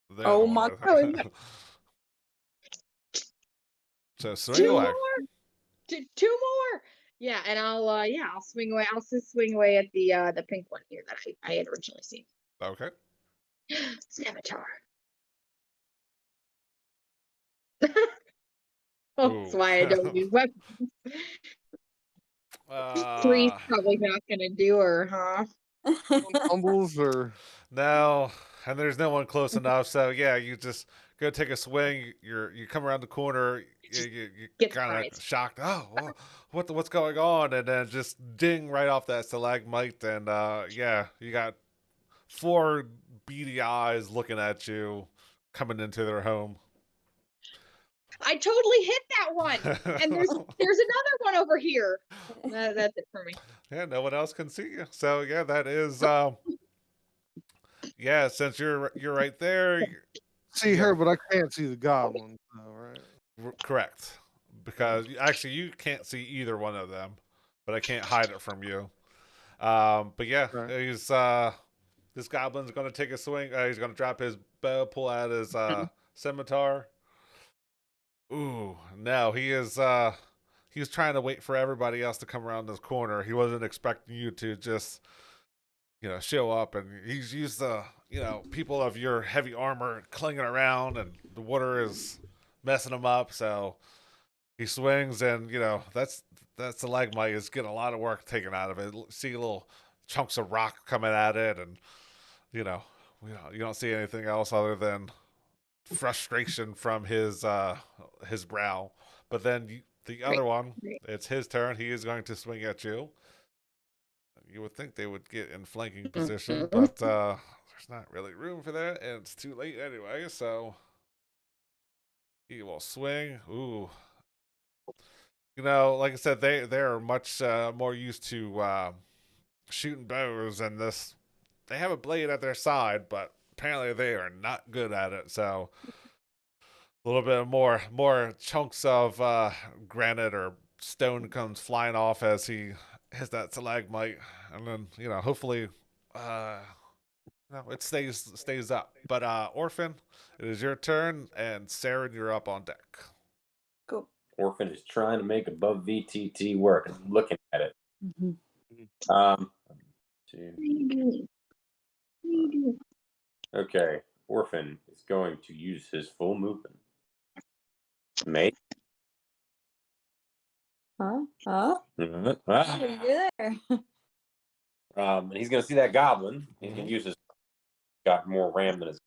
The Oh other my one. God. So swing Two away. more. Two more. Yeah, and I'll swing away. I'll just swing away at the pink one here that I had originally seen. Okay. Scimitar. Oh, that's why I don't use weapons. 3's probably not gonna do her, huh? Fumbles or No, and there's no one close enough. So yeah, you just go take a swing. You come around the corner. You Get kind of surprised. shocked. Oh, what's going on? And then just ding right off that stalagmite. And yeah, you got 4 beady eyes looking at you coming into their home. I totally hit that one, and there's another one over here. That's it for me. Yeah, no one else can see you. So yeah, that is yeah. Since you're right there, see her, but I can't see the goblin. All right. correct. Because actually, you can't see either one of them, but I can't hide it from you. But yeah, Right. he's this goblin's gonna take a swing. He's gonna drop his bow, pull out his scimitar. Ooh, no, he was trying to wait for everybody else to come around this corner. He wasn't expecting you to just show up, and he's used the people of your heavy armor clinging around, and the water is messing him up. So he swings, and that's the stalagmite is getting a lot of work taken out of it. See little chunks of rock coming at it, and you don't see anything else other than frustration from his brow. But then the other one, it's his turn. He is going to swing at you. You would think they would get in flanking position, but there's not really room for that, and it's too late anyway. So he will swing. Ooh, like I said, they are much more used to shooting bows, and this they have a blade at their side, but apparently they are not good at it. So a little bit more chunks of granite or stone comes flying off as he hits that stalagmite, and then hopefully, it stays up. But Orphan, it is your turn, and Saren, you're up on deck. Cool. Orphan is trying to make above VTT work, and I'm looking at it. Mhm. Two. Okay, Orphan is going to use his full movement. Mate. Huh? Ah. What are you doing there? And he's going to see that goblin. He's going to use his got more RAM than his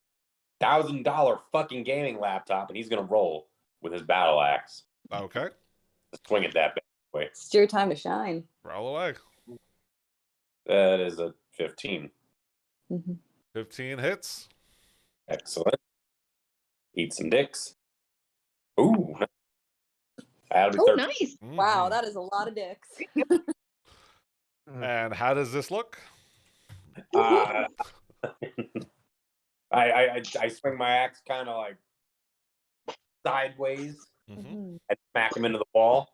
$1,000 fucking gaming laptop, and he's going to roll with his battle axe. Okay. Swing it that bad way. It's your time to shine. Roll away. That is a 15. 15 hits. Excellent. Eat some dicks. Ooh. That'll be Oh, 13. nice. Wow, that is a lot of dicks. And how does this look? I swing my axe kind of like sideways and smack him into the wall.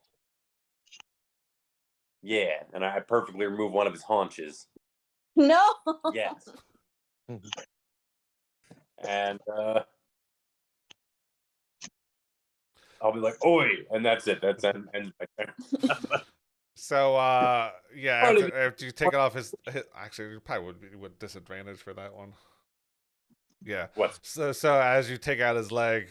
Yeah, and I perfectly remove one of his haunches. No. Yes. And I'll be like, "Oi!" and that's it. That's ends my turn. So, yeah, after you take it off his actually, you probably would be with disadvantage for that one. Yeah. What? So as you take out his leg,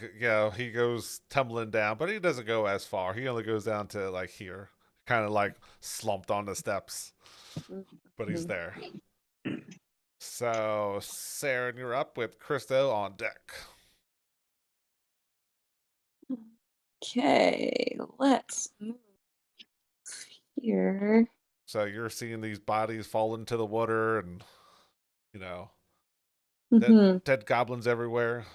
he goes tumbling down, but he doesn't go as far. He only goes down to like here, kind of like slumped on the steps, but he's there. So, Saren, you're up with Christo on deck. Okay, let's move here. So you're seeing these bodies fall into the water, and dead goblins everywhere.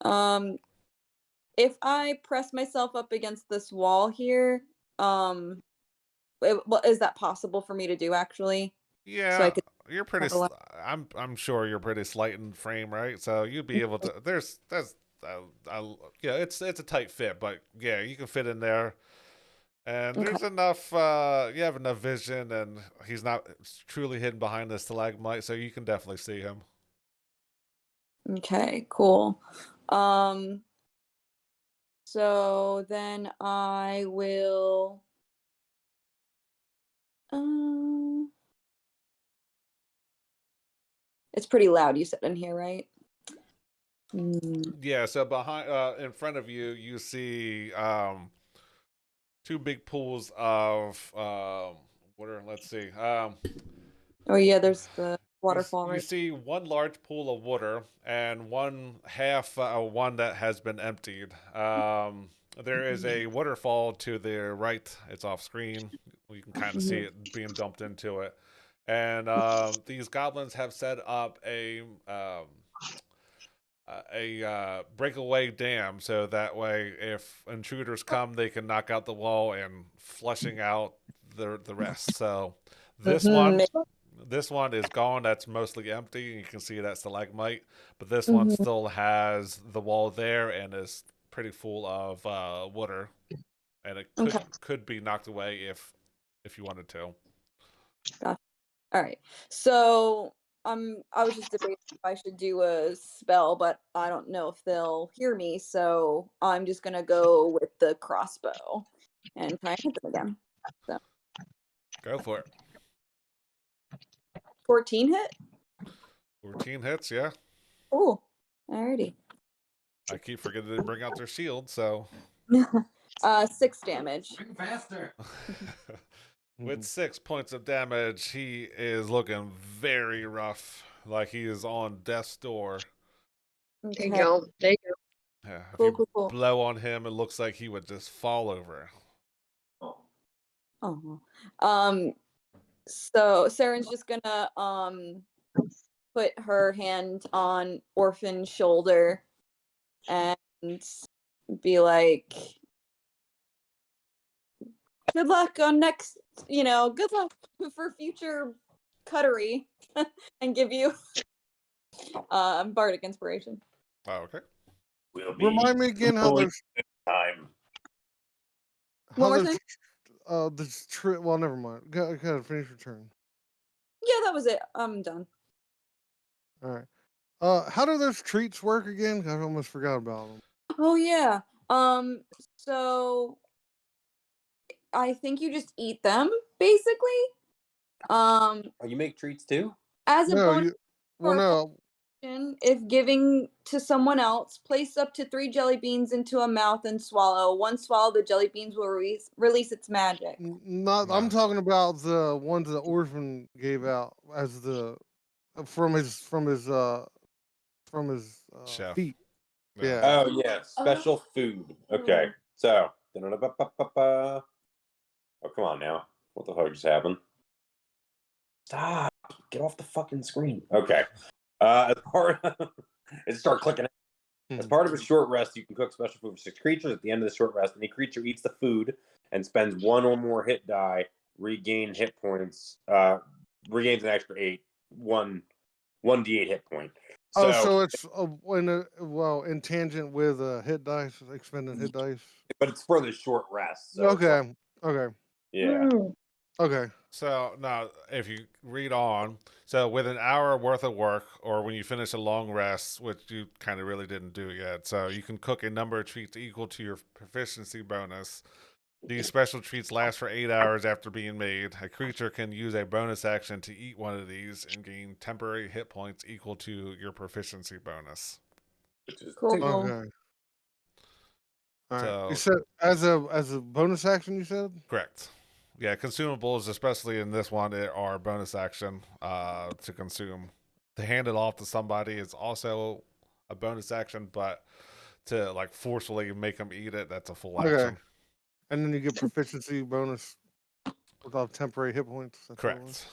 If I press myself up against this wall here, is that possible for me to do actually? Yeah, So I could you're pretty. have a lot- I'm sure you're pretty slight in frame, right? So you'd be able to. It's a tight fit, but yeah, you can fit in there. And Okay. there's enough. You have enough vision, and he's not truly hidden behind the stalagmite, so you can definitely see him. Okay, cool. So then I will. It's pretty loud. You said in here, right? Yeah. So behind, in front of you, you see two big pools of water. Let's see. Oh yeah, there's the waterfall, You right? see one large pool of water and one half one that has been emptied. There is a waterfall to the right. It's off screen. You can kind of see it being dumped into it. And these goblins have set up a breakaway dam, so that way if intruders come, they can knock out the wall and flushing out the rest. So this one is gone. That's mostly empty. You can see that stalagmite, but this one still has the wall there and is pretty full of water, and it could be knocked away if you wanted to. Gotcha. All right. So I was just debating if I should do a spell, but I don't know if they'll hear me, so I'm just gonna go with the crossbow and try and hit them again. So Go for it. 14 hit? 14 hits, yeah. Cool. Alrighty. I keep forgetting to bring out their shield, so 6 damage. Faster. With 6 points of damage, he is looking very rough, like he is on death's door. There you go. There you go. Yeah, if Cool, you cool, cool. blow on him, it looks like he would just fall over. Oh. So Saren's just gonna put her hand on Orphan's shoulder and be like, good luck on next, good luck for future cuttery, and give you bardic inspiration. Oh, okay. We'll be Remind me again how going those time. One more those time? this trip. Well, never mind. Go ahead, finish your turn. Yeah, that was it. I'm done. All right. How do those treats work again? I almost forgot about them. Oh yeah. So I think you just eat them basically. Um, Oh, you make treats too? as a No, bonus you. Well, for a no. action, if giving to someone else, place up to 3 jelly beans into a mouth and swallow. One swallow, the jelly beans will release its magic. Not. I'm No. talking about the ones the orphan gave out as the from his Chef. feet. Yeah. Yeah. Oh yeah, special food. Okay, so oh come on now, what the fuck just happened? Stop! Get off the fucking screen. Okay, as part it start clicking. As part of a short rest, you can cook special food for 6 creatures. At the end of the short rest, any creature eats the food and spends 1 or more hit die, regain hit points, regains an extra 8, 1d8 hit point. Oh, So, so it's in tangent with hit dice, expended hit dice. but it's for the short rest. So it's Okay. like, Okay. yeah. Okay. So now, if you read on, so with an hour worth of work, or when you finish a long rest, which you kind of really didn't do yet, so you can cook a number of treats equal to your proficiency bonus. These special treats last for 8 hours after being made. A creature can use a bonus action to eat one of these and gain temporary hit points equal to your proficiency bonus. Which is Cool. Okay. All right. You So, said as a bonus action. You said. correct. Yeah, consumables, especially in this one, are bonus action to consume. To hand it off to somebody is also a bonus action, but to like forcefully make them eat it, that's a full Okay. action. And then you get proficiency bonus without temporary hit points. That's what it was.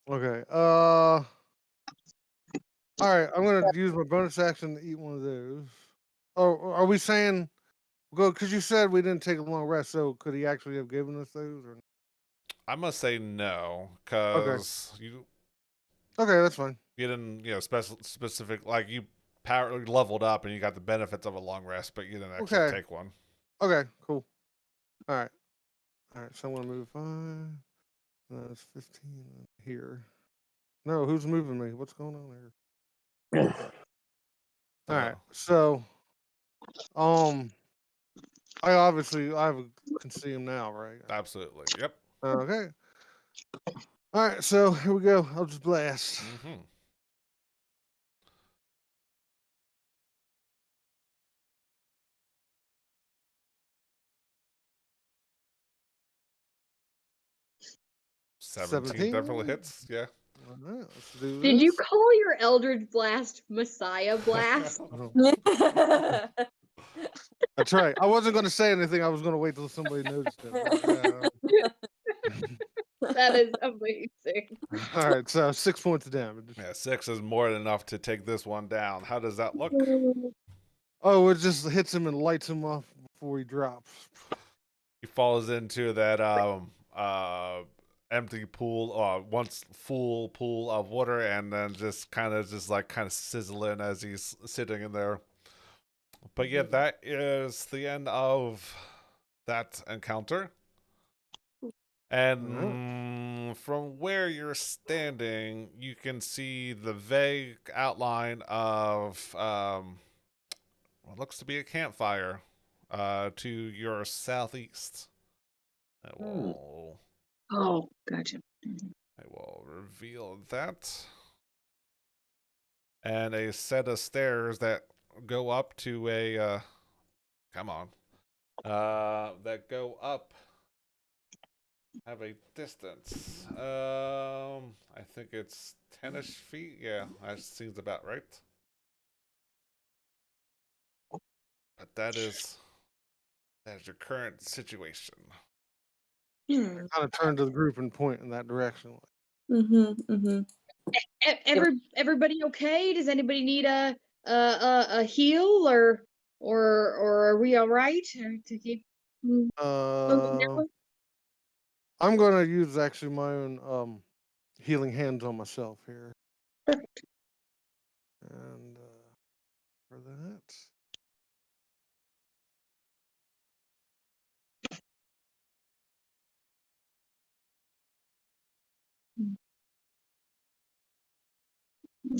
Correct. Okay. All right. I'm gonna use my bonus action to eat one of those. Oh, are we saying? Go, because you said we didn't take a long rest. So could he actually have given us those? Or I must say no, okay. because you Okay, that's fine. didn't, specific, like you power leveled up and you got the benefits of a long rest, but you didn't actually Okay. take one. Okay. Cool. All right. All right. So I'm gonna move 5. That's 15 here. No, who's moving me? What's going on here? All right. So, um, I can see him now, right? Absolutely. Yep. Okay. All right. So here we go. I'll just blast. Mm-hmm. Seventeen 17. definitely hits. Yeah. All right. Let's do Did you this. call your Eldritch Blast Messiah Blast? That's right. I wasn't going to say anything. I was going to wait till somebody noticed it. But, That is amazing. all right. So 6 points of damage. Yeah, 6 is more than enough to take this one down. How does that look? Oh, it just hits him and lights him off before he drops. He falls into that empty pool, once full pool of water, and then just kind of sizzling as he's sitting in there. But yeah, that is the end of that encounter. And from where you're standing, you can see the vague outline of what looks to be a campfire to your southeast. I will, Oh, gotcha. I will reveal that. And a set of stairs that go up to a come on. That go up have a distance. I think it's 10ish feet. Yeah, that seems about right. But that is your current situation. Kind of turn to the group and point in that direction. Everybody okay? Does anybody need a heal or are we all right to keep moving down? I'm going to use actually my own healing hands on myself here. Perfect. And for that,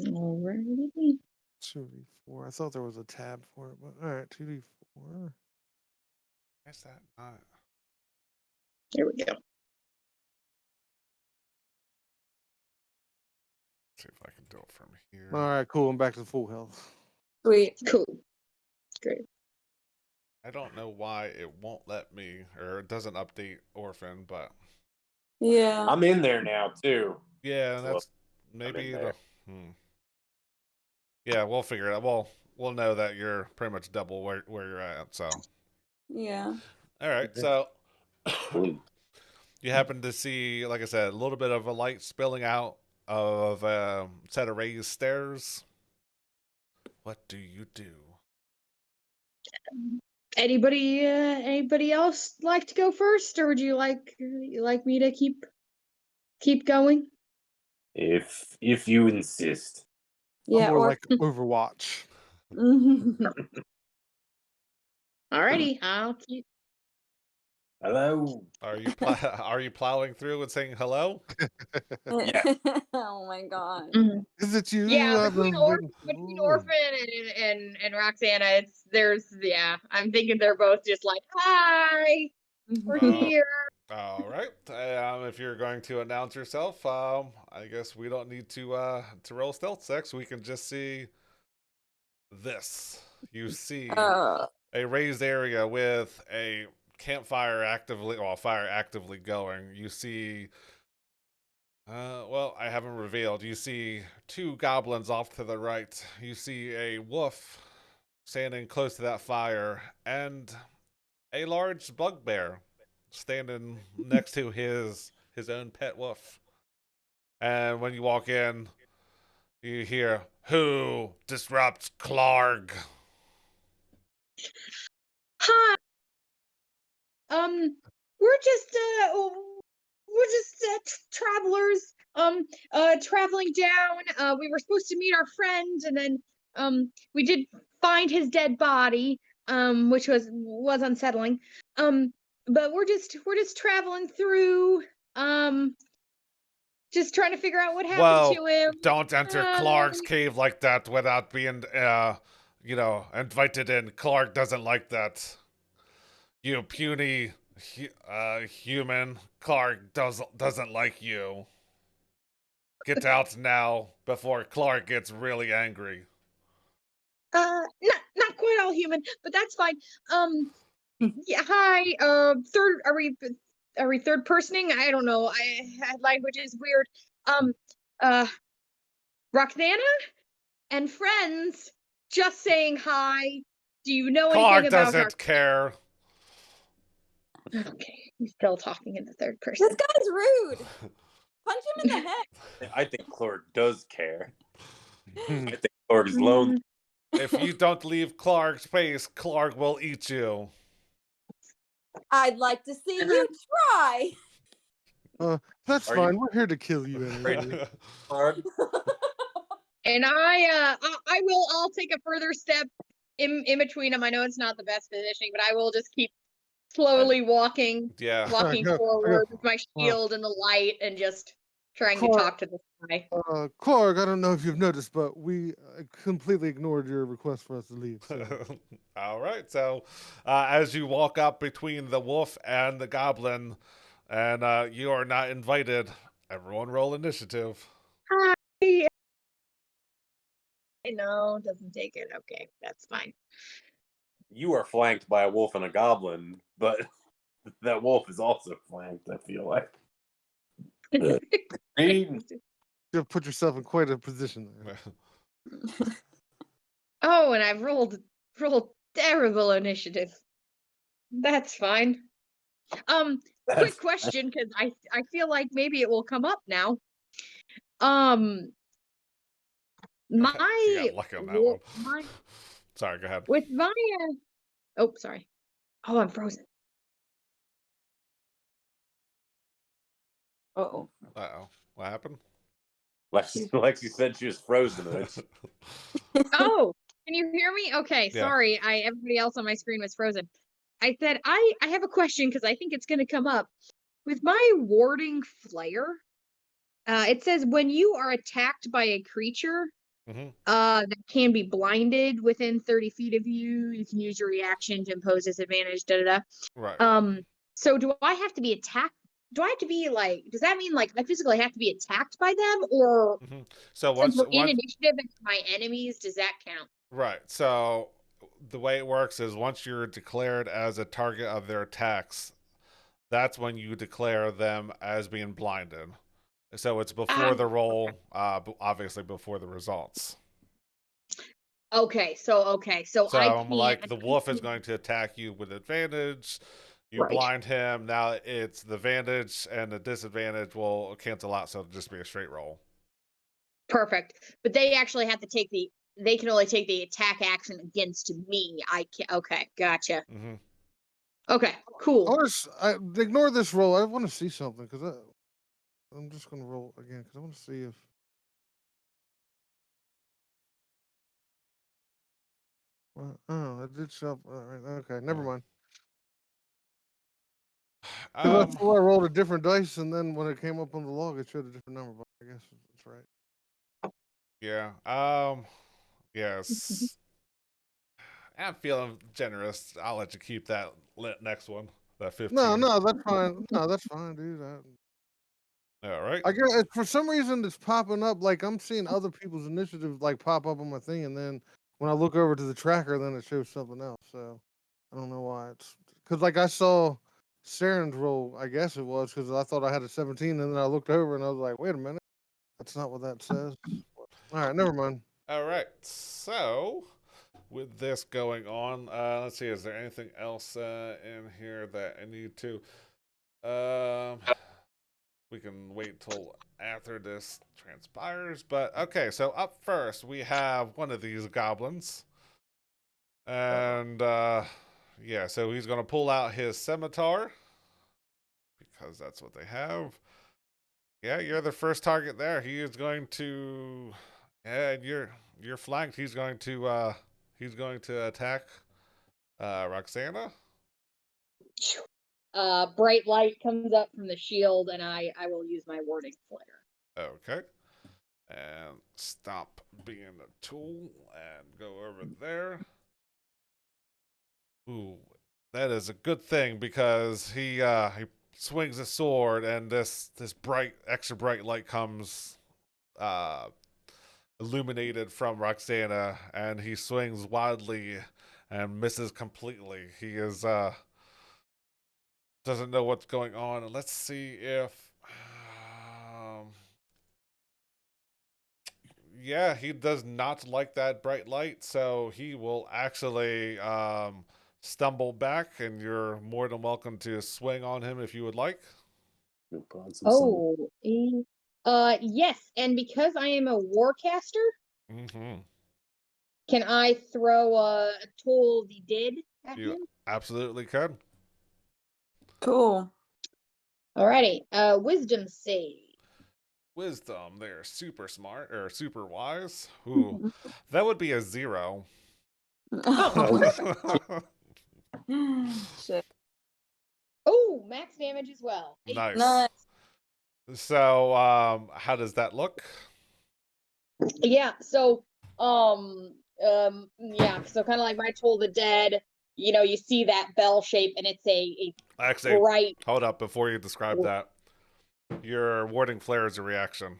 Alrighty. 2d4. I thought there was a tab for it, but all right, 2d4. Why's that not? Here we go. See if I can do it from here. All right, cool. I'm back to full health. Sweet. Cool. Great. I don't know why it won't let me, or it doesn't update Orphan, but Yeah. I'm in there now too. yeah, So, that's in maybe there. Yeah, we'll figure it out. We'll know that you're pretty much double where you're at. So, Yeah. all right. So, you happen to see, like I said, a little bit of a light spilling out of a set of raised stairs. What do you do? Anybody else like to go first, or would you like me to keep going? If you insist. Yeah. More Or like Overwatch. Alrighty, I'll keep. Hello. Are you are you plowing through and saying hello? Yeah. Oh my god. Is it you? Yeah, I've been waiting between for? Orphan and Roxana, I'm thinking they're both just like, hi, we're here. All right. If you're going to announce yourself, I guess we don't need to roll stealth checks. We can just see this. You see a raised area with a campfire fire actively going. You see, well, I haven't revealed. You see two goblins off to the right. You see a wolf standing close to that fire, and a large bugbear standing next to his own pet wolf. And when you walk in, you hear, "Who disrupts Klarg?" Hi. We're just travelers. Traveling down. We were supposed to meet our friend, and then we did find his dead body. Which was unsettling. But we're just traveling through. Just trying to figure out what happened to him. Don't enter Klarg's cave like that without being, invited in. Klarg doesn't like that. You puny human. Klarg doesn't like you. Get out now before Klarg gets really angry. Not quite all human, but that's fine. Yeah, hi. Third, are we third personing? I don't know. Language is weird. Roxana and friends, just saying hi. Do you know anything about Klarg doesn't care. Okay, he's still talking in the third person. This guy's rude. Punch him in the head. I think Klarg does care. I think Klarg is lonely. If you don't leave Klarg's space, Klarg will eat you. I'd like to see you try. That's fine. We're here to kill you anyway. And I'll take a further step in between them. I know it's not the best positioning, but I will just keep slowly walking forward with my shield and the light, and just trying to talk to this guy. Klarg, I don't know if you've noticed, but we completely ignored your request for us to leave. So. All right. So, as you walk up between the wolf and the goblin, and you are not invited, everyone roll initiative. Hi. No, doesn't take it. Okay, that's fine. You are flanked by a wolf and a goblin, but that wolf is also flanked, I feel like. You've put yourself in quite a position there. Oh, and I've rolled terrible initiative. That's fine. Quick question, because I feel like maybe it will come up now. You got lucky on that one. Sorry, go ahead. With my oh, sorry. Oh, I'm frozen. Uh-oh. What happened? Lexi said she was frozen. Oh, can you hear me? Okay, Yeah. sorry. Everybody else on my screen was frozen. I said I have a question, because I think it's going to come up. With my warding flare, it says when you are attacked by a creature, that can be blinded within 30 feet of you. You can use your reaction to impose disadvantage. Right. So do I have to be attacked? Do I have to be like? Does that mean like I physically have to be attacked by them, or So since once we're in initiative and my enemies, does that count? right. So the way it works is once you're declared as a target of their attacks, that's when you declare them as being blinded. So it's before the roll, obviously before the results. Okay, so So I I'm can't. like the wolf is going to attack you with advantage. You Right. blind him. Now it's the advantage and the disadvantage will cancel out, so it'll just be a straight roll. Perfect. But they actually have to take the. They can only take the attack action against me. I can't. Okay, gotcha. Okay, cool. Ignore this roll. I want to see something because I'm just going to roll again because I want to see if. Oh, it did show up. All right, okay, never mind. Because I thought I rolled a different dice, and then when it came up on the log, it showed a different number. But I guess that's right. Yeah. Yes. I'm feeling generous. I'll let you keep that next one. That 15. No, that's fine. No, that's fine, dude. All right. I guess for some reason it's popping up. Like I'm seeing other people's initiatives like pop up on my thing, and then when I look over to the tracker, then it shows something else. So I don't know why. It's because like I saw Saren's roll. I guess it was because I thought I had a 17, and then I looked over and I was like, wait a minute, that's not what that says. All right, never mind. All right. So with this going on, let's see. Is there anything else in here that I need to? We can wait till after this transpires. But okay, so up first we have one of these goblins. And yeah, so he's gonna pull out his scimitar. Because that's what they have. Yeah, you're the first target there. He is going to and you're flanked. He's going to attack Roxana. Bright light comes up from the shield, and I will use my warding flare. Okay. And stop being a tool and go over there. Ooh, that is a good thing because he swings a sword and this bright extra bright light comes illuminated from Roxana and he swings wildly and misses completely. He is doesn't know what's going on. Let's see if yeah, he does not like that bright light, so he will actually stumble back, and you're more than welcome to swing on him if you would like. Yes, and because I am a warcaster, Mm-hmm. can I throw a Toll the Dead at You him? absolutely can. Cool. Alrighty, wisdom save. Wisdom, they're super smart or super wise. Ooh, that would be a 0. Oh, shit. Oh, max damage as well. Nice. Nice. So, how does that look? Yeah, so yeah, so kind of like my Toll the Dead, you see that bell shape and it's a Actually, bright. hold up before you describe that. Your warding flare is a reaction,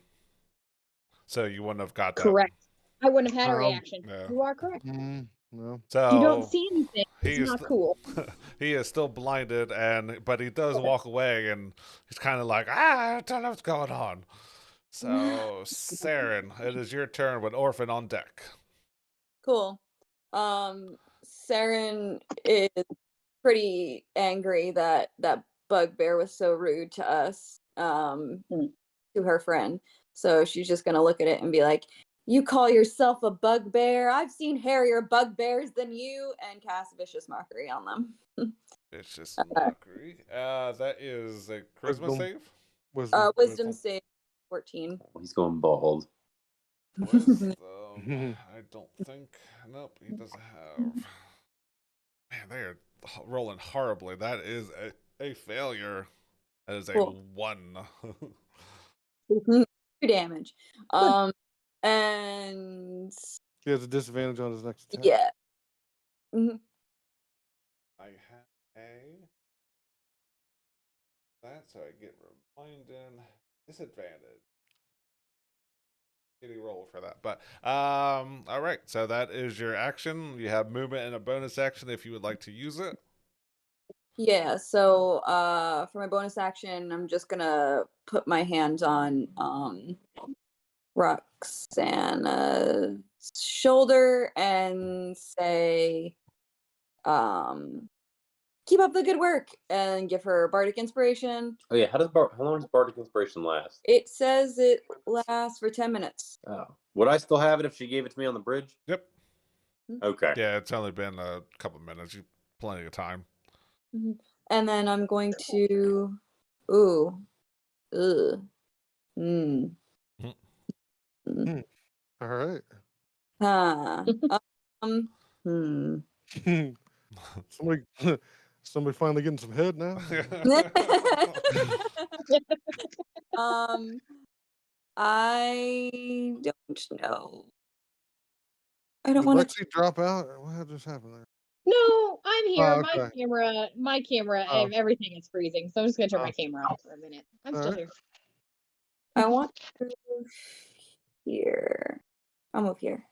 so you wouldn't have got that. Correct. I wouldn't have had a reaction. Yeah. You are correct. No. So You don't see anything. It's he is not cool. he is still blinded, but he does walk away, and he's kind of like, I don't know what's going on. So, Saren, it is your turn with Orphan on deck. Cool. Saren is pretty angry that that bugbear was so rude to us, to her friend. So she's just gonna look at it and be like, "You call yourself a bugbear? I've seen hairier bugbears than you," and cast vicious mockery on them. Vicious mockery. That is a charisma save. Wisdom save 14. He's going bald. Wisdom. I don't think. Nope, he doesn't have. Man, they are rolling horribly. That is a failure. That is a Cool. 1. 2 damage. And He has a disadvantage on his next attack. yeah. Mhm. I have that, so I get reminded disadvantage. Shitty roll for that, but all right. So that is your action. You have movement and a bonus action if you would like to use it. Yeah, so for my bonus action, I'm just gonna put my hand on Roxana's shoulder and say, keep up the good work, and give her bardic inspiration. Oh yeah, how long does bardic inspiration last? It says it lasts for 10 minutes. Oh, would I still have it if she gave it to me on the bridge? Yep. Okay. Yeah, it's only been a couple minutes. You plenty of time. And then I'm going to, ooh, ugh, All right. huh, hmm. Somebody finally getting some head now. I don't know. I Did don't want to. Lexi drop out? What just happened there? No, I'm here. Oh, okay. My camera, Oh. everything is freezing. So I'm just gonna turn Oh. my camera off for a minute. I'm All still right. here. I want to move here. I'll move here.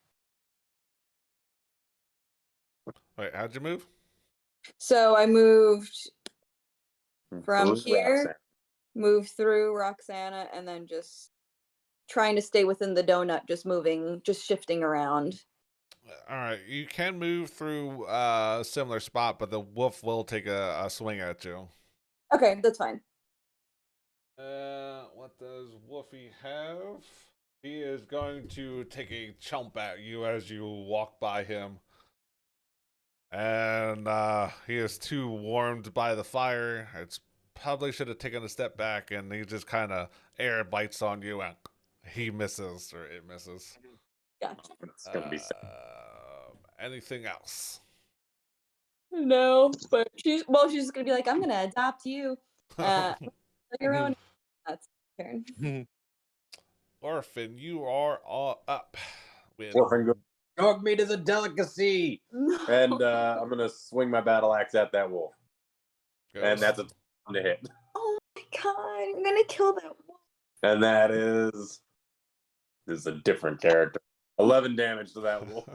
Wait, how'd you move? So I moved from Through here, Roxanne. moved through Roxana, and then just trying to stay within the donut, just moving, just shifting around. All right, you can move through a similar spot, but the wolf will take a swing at you. Okay, that's fine. What does Wolfie have? He is going to take a chomp at you as you walk by him. And he is too warmed by the fire. It's probably should have taken a step back, and he just kind of air bites on you, and he misses, or it misses. Gotcha. It's gonna be sad. Anything else? No, but she's just gonna be like, I'm gonna adopt you. Your own. That's turn. Orphan, you are all up. With Orphan, dog meat is a delicacy. And I'm gonna swing my battle axe at that wolf. And that's a 10 to hit. Oh my god, I'm gonna kill that wolf. And that is a different character. 11 damage to that wolf.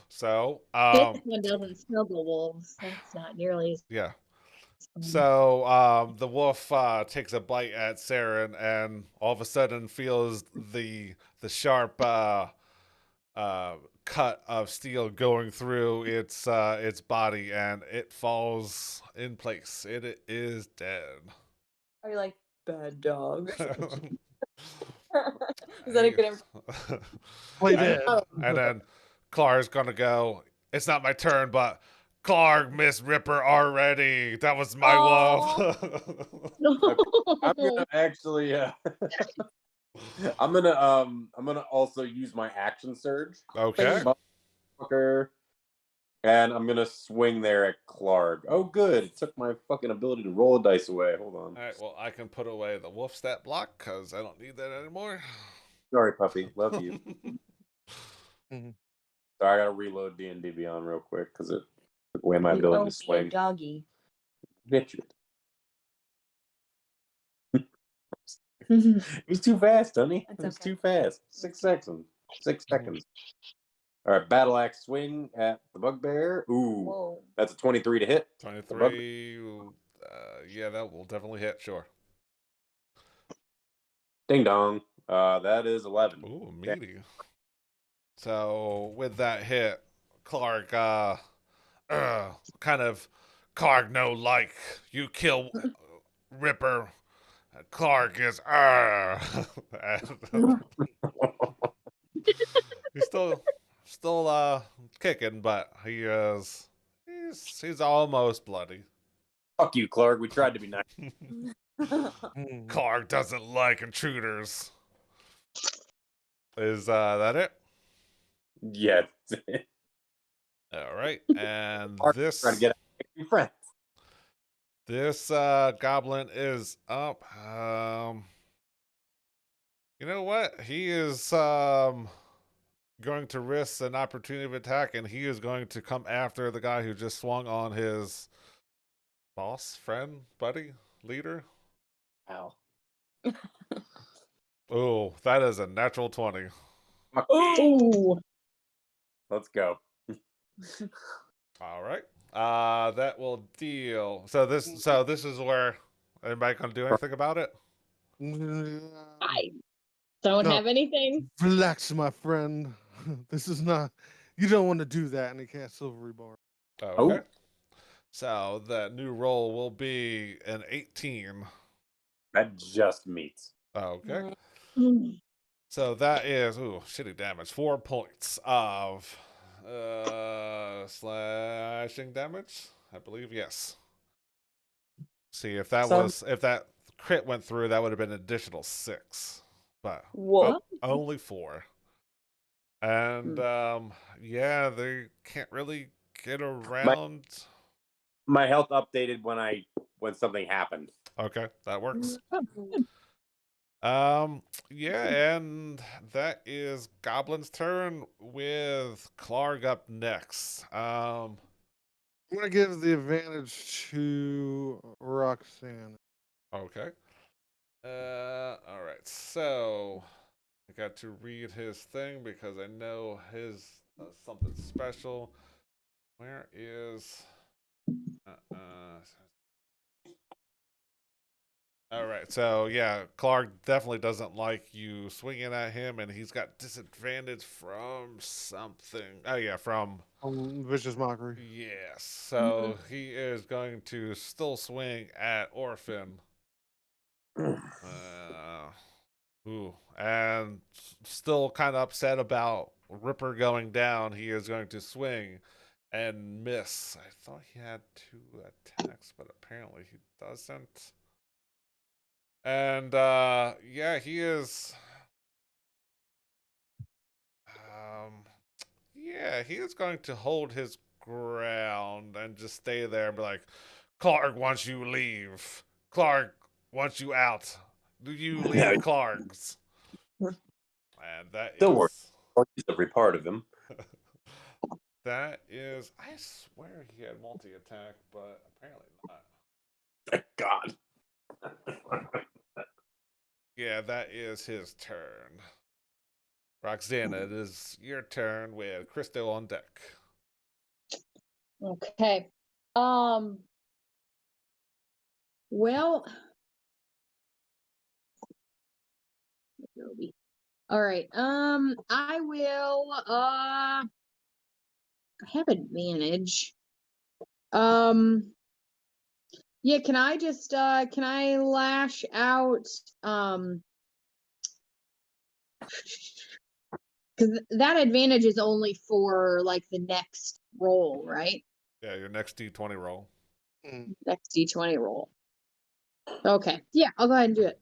So, This one doesn't snuggle wolves. That's not nearly as yeah. fun. So, the wolf takes a bite at Saren, and all of a sudden feels the sharp cut of steel going through its body, and it falls in place. It is dead. Are you like bad dog? Is that a good Play and, dead. and then Klarg's gonna go. It's not my turn, but Klarg, Miss Ripper already. That was my wolf. I'm gonna actually I'm gonna also use my action surge. Okay. Motherfucker. And I'm gonna swing there at Klarg. Oh good. It took my fucking ability to roll a dice away. Hold on. All right, well, I can put away the wolf stat block because I don't need that anymore. Sorry, puppy. Love you. Mhm. Sorry, I gotta reload D&D Beyond real quick because it took away my ability to swing. doggy. Bitch it. It was too fast, honey. That's It was okay. too fast. 6 seconds. 6 seconds. All right, battle axe swing at the bugbear. Ooh, Whoa. that's a 23 to hit. 23. Yeah, that will definitely hit. Sure. Ding dong. That is 11. Ooh, meaty. So with that hit, Clark kind of Clark no like you kill Ripper. Clark is he's still kicking, but he's almost bloody. Fuck you, Clark. We tried to be nice. Clark doesn't like intruders. Is that it? Yeah. All right, and Clark this trying to get out friends. This goblin is up. You know what? He is going to risk an opportunity of attack, and he is going to come after the guy who just swung on his boss, friend, buddy, leader. Ow. Oh, that is a natural 20. Ooh. Let's go. All right. That will deal. So this is where anybody gonna do anything about it? I don't No. have anything. Relax, my friend. This is not. You don't want to do that. And he casts Silvery Bar. Okay. So the new roll will be an 18. That just meets. Okay. Mm. So that is shitty damage. 4 points of slashing damage. I believe yes. See if that if that crit went through, that would have been an additional 6. But Whoa. only 4. And yeah, they can't really get around. My health updated when something happened. Okay, that works. Oh, Yeah, and that is Goblin's turn with Klarg up next. I'm gonna give the advantage to Roxanne. Okay. All right. So I got to read his thing because I know his something special. Where is? All right. So yeah, Clark definitely doesn't like you swinging at him, and he's got disadvantage from something. Oh yeah, from Vicious Mockery. yes. So he is going to still swing at Orphan. And still kind of upset about Ripper going down. He is going to swing and miss. I thought he had 2 attacks, but apparently he doesn't. And yeah, he is. Yeah, he is going to hold his ground and just stay there and be like, Clark wants you leave. Clark wants you out. Do you leave Clark's? And that Don't worry. is. I'll use every part of him. That is. I swear he had multi attack, but apparently not. Thank God. Yeah, that is his turn. Roxana, it is your turn with Christo on deck. okay. Well. All right. I will. I have advantage. Yeah. Can I just? Can I lash out? Because that advantage is only for like the next roll, right? Yeah, your next D20 roll. Next D20 roll. Okay. Yeah, I'll go ahead and do it.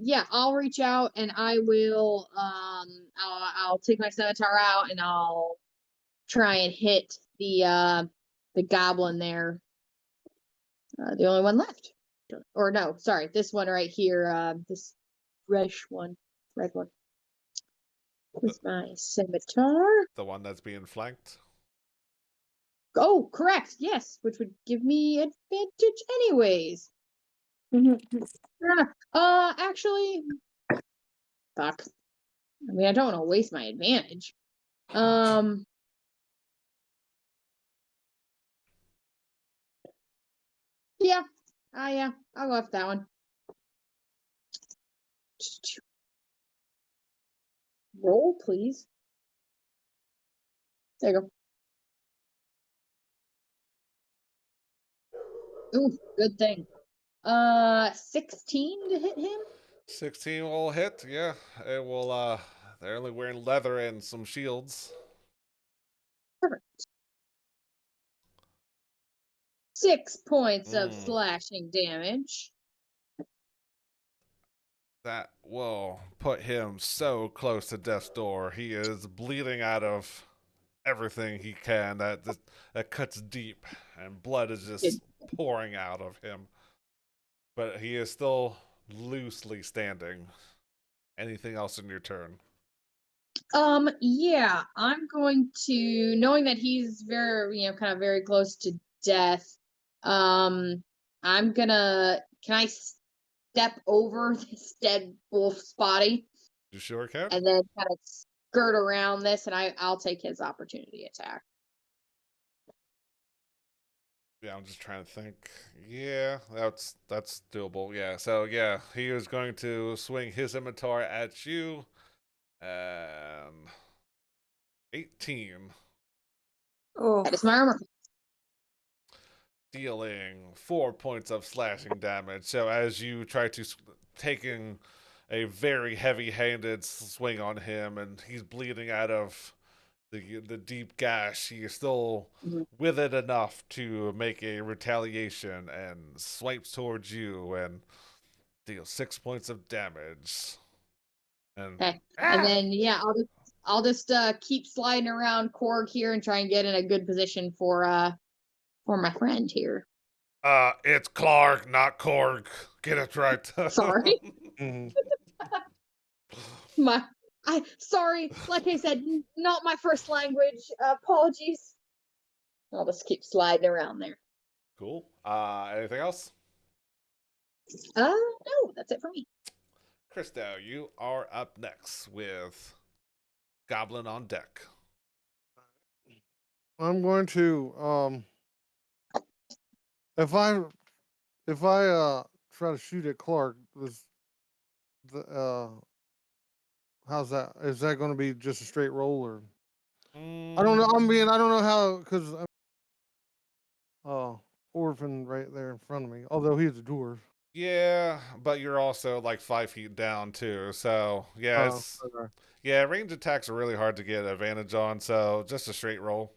Yeah, I'll reach out and I will I'll take my scimitar out and I'll try and hit the goblin there. The only one left. Or no, sorry, this one right here, this red one. With my scimitar. The one that's being flanked. Oh, correct. Yes, which would give me advantage anyways. Actually, fuck. I mean, I don't want to waste my advantage. Yeah. Yeah, I'll go with that one. Roll, please. There you go. Ooh, good thing. 16 to hit him. 16 will hit. Yeah, it will. They're only wearing leather and some shields. Perfect. 6 points of slashing damage. That will put him so close to death's door. He is bleeding out of everything he can. That cuts deep, and blood is just pouring out of him. But he is still loosely standing. Anything else in your turn? Yeah, I'm going to, knowing that he's very, kind of very close to death. I'm gonna. Can I step over this dead wolf's body You sure can. and then kind of skirt around this, and I'll take his opportunity attack. Yeah, I'm just trying to think. Yeah, that's doable. Yeah, so yeah, he is going to swing his scimitar at you, and 18, Oh, That is my armor. dealing 4 points of slashing damage. So as you try to taking a very heavy-handed swing on him, and he's bleeding out of the deep gash, he is still Mhm. with it enough to make a retaliation and swipes towards you and deals 6 points of damage. And Okay, and then yeah, I'll just keep sliding around Korg here and try and get in a good position for my friend here. It's Klarg, not Korg. Get it right. Sorry. Mhm. Sorry, like I said, not my first language. Apologies. I'll just keep sliding around there. Cool. Anything else? No, that's it for me. Christo, you are up next with Goblin on deck. I'm going to if I try to shoot at Clark, the how's that? Is that going to be just a straight roll or? I don't know. I mean, I don't know how because orphan right there in front of me. Although he's a dwarf. Yeah, but you're also like 5 feet down too. So yeah, Okay. range attacks are really hard to get advantage on. So just a straight roll.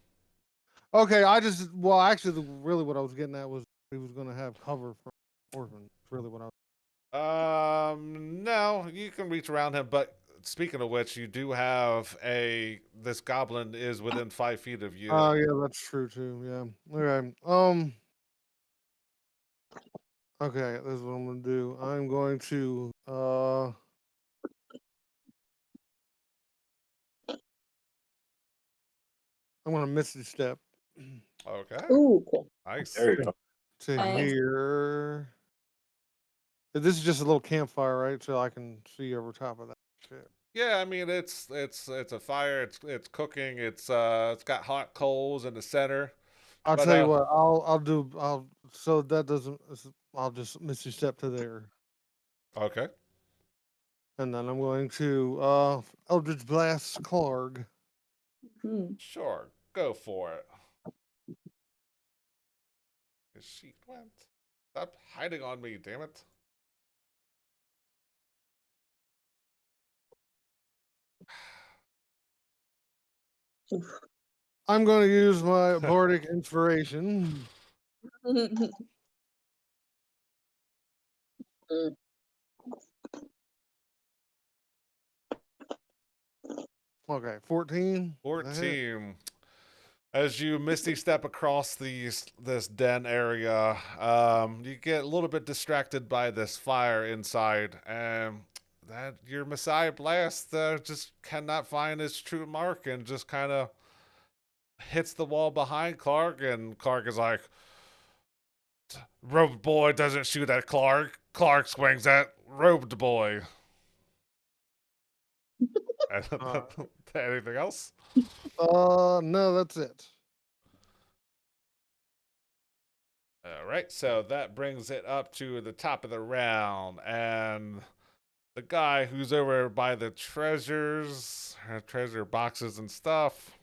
Okay, actually, really what I was getting at was he was going to have cover from orphan. That's really what I was. No, you can reach around him, but speaking of which, you do have this goblin is within 5 feet of you. Oh, yeah, that's true too. Yeah. Okay. Okay, this is what I'm gonna do. I'm going to I'm gonna Misty Step Okay, Ooh, cool. nice. There you go. to Nice. here. This is just a little campfire, right? So I can see over top of that shit. Yeah, I mean it's a fire. It's cooking. It's got hot coals in the center. I'll But tell you what. I'll so that doesn't. I'll just Misty Step to there, okay, and then I'm going to Eldritch Blast Klarg. Hmm. sure, go for it. His sheet went. Stop hiding on me, damn it. I'm going to use my Bardic Inspiration. Okay, 14. Is that it? 14. As you misty step across this den area, you get a little bit distracted by this fire inside, and that your Messiah blast just cannot find its true mark and just kind of hits the wall behind Clark, and Clark is like, "Robed boy doesn't shoot at Clark. Clark swings at robed boy." Anything else? No, that's it. All right, so that brings it up to the top of the round, and the guy who's over by the treasure boxes and stuff.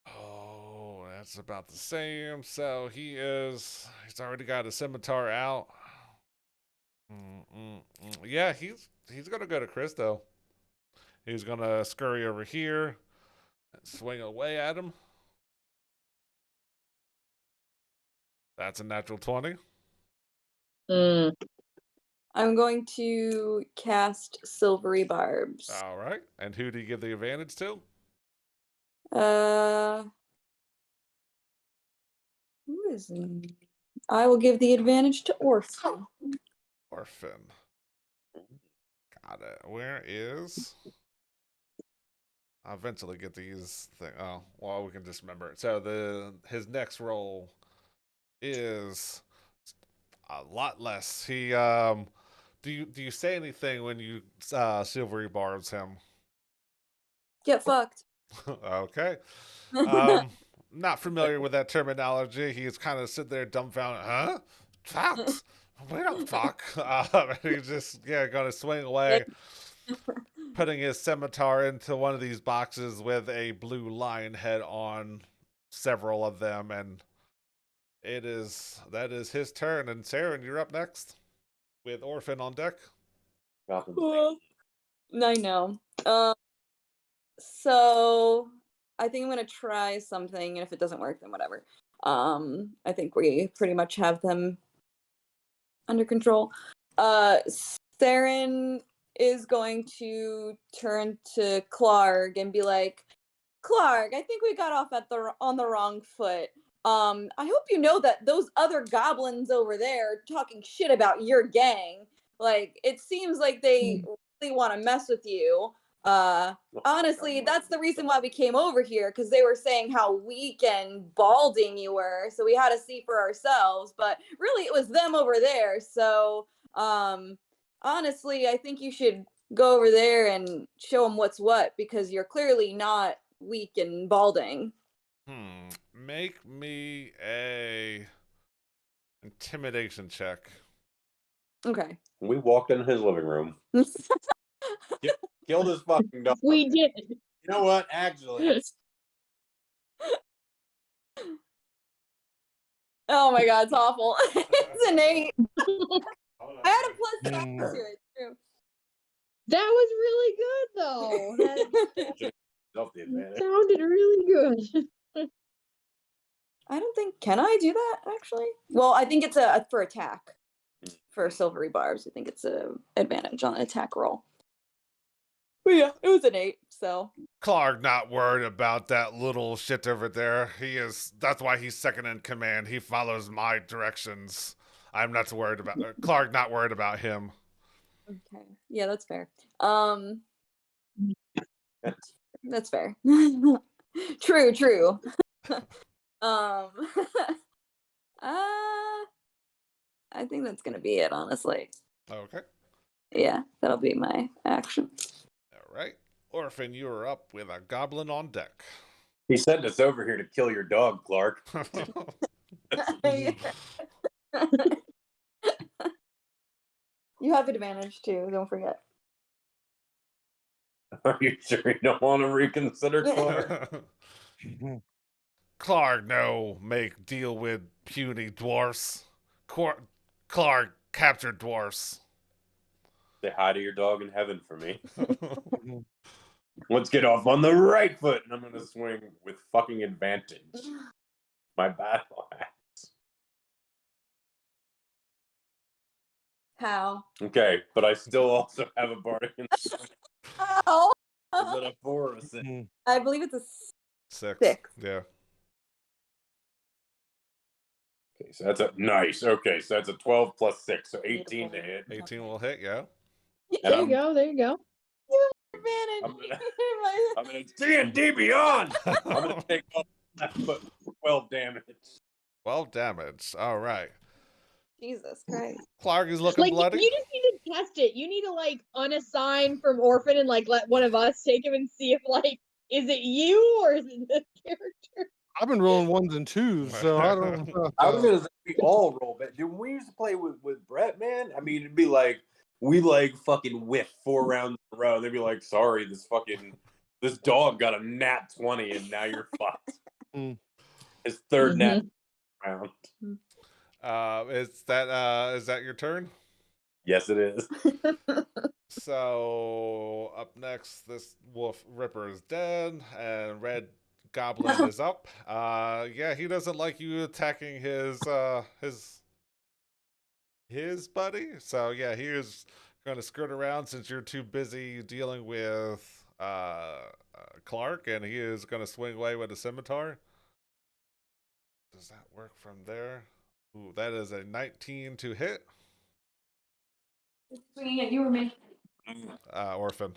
Oh, that's about the same. So he's already got a scimitar out. Yeah, he's gonna go to Chris though. He's gonna scurry over here and swing away at him. That's a natural 20. Mm. I'm going to cast Silvery Barbs. All right. And who do you give the advantage to? Who is? I will give the advantage to Orphan. Orphan. Got it. Where is? I'll eventually get these things. Oh, well, we can just remember it. So his next roll is a lot less. He do you say anything when you silvery barbs him? Get fucked. Okay. Not familiar with that terminology. He's kind of sitting there dumbfounded. Huh? Fucked? We don't fuck. He's just gonna swing away, putting his scimitar into one of these boxes with a blue lion head on several of them, and that is his turn. And Saren, you're up next with Orphan on deck. I know. So I think I'm gonna try something, and if it doesn't work, then whatever. I think we pretty much have them under control. Saren is going to turn to Klarg and be like, Klarg, I think we got off on the wrong foot. I hope you know that those other goblins over there talking shit about your gang. Like, it seems like they really want to mess with you. Honestly, that's the reason why we came over here, because they were saying how weak and balding you were, so we had to see for ourselves. But really, it was them over there. So, honestly, I think you should go over there and show them what's what, because you're clearly not weak and balding. Make me a intimidation check. Okay. We walked in his living room. Killed his fucking dog. We did. You know what? Actually, Oh my god, it's awful. It's an 8. I had a +5 to it too. That was really good, though. That self the advantage. sounded really good. I don't think, can I do that actually? Well, I think it's a for attack. For silvery barbs, I think it's a advantage on an attack roll. But yeah, it was an 8, so. Klarg not worried about that little shit over there. That's why he's second in command. He follows my directions. I'm not worried about Klarg not worried about him. Okay. Yeah, that's fair. That's fair. True. I think that's gonna be it, honestly. Okay. Yeah, that'll be my action. All right. Orphan, you are up with a goblin on deck. He sent us over here to kill your dog, Clark. You have advantage too, don't forget. Are you sure you don't want to reconsider, Clark? Klarg no make deal with puny dwarfs. Klarg captured dwarfs. Say hi to your dog in heaven for me. Let's get off on the right foot, and I'm going to swing with fucking advantage. My battle axe. How? Okay, but I still also have a bardic. How? Is it a 4 or a 6? I believe it's a 6. 6. Yeah. Okay, so that's a nice. Okay, so that's a 12 plus 6, so 18 to hit. 18 will hit, yeah. There you go. Advantage. I'm gonna D&D Beyond. I'm gonna take off that foot for 12 damage. 12 damage. All right. Jesus Christ. Klarg is looking bloody. You just need to test it. You need to unassign from Orphan and let one of us take him and see if is it you or is it the character? I've been rolling 1s and 2s, so I don't know. I was gonna say we all roll, but dude, when we used to play with Brett, man, I mean, it'd be like we fucking whiff 4 rounds in a row. They'd be like, "Sorry, this dog got a nat 20, and now you're fucked." His third nat round. Is that your turn? Yes, it is. So up next, this wolf ripper is dead, and red goblin is up. He doesn't like you attacking his buddy. So yeah, he is going to skirt around since you're too busy dealing with Klarg, and he is going to swing away with a scimitar. Does that work from there? Ooh, that is a 19 to hit. Swinging at you or me? Orphan.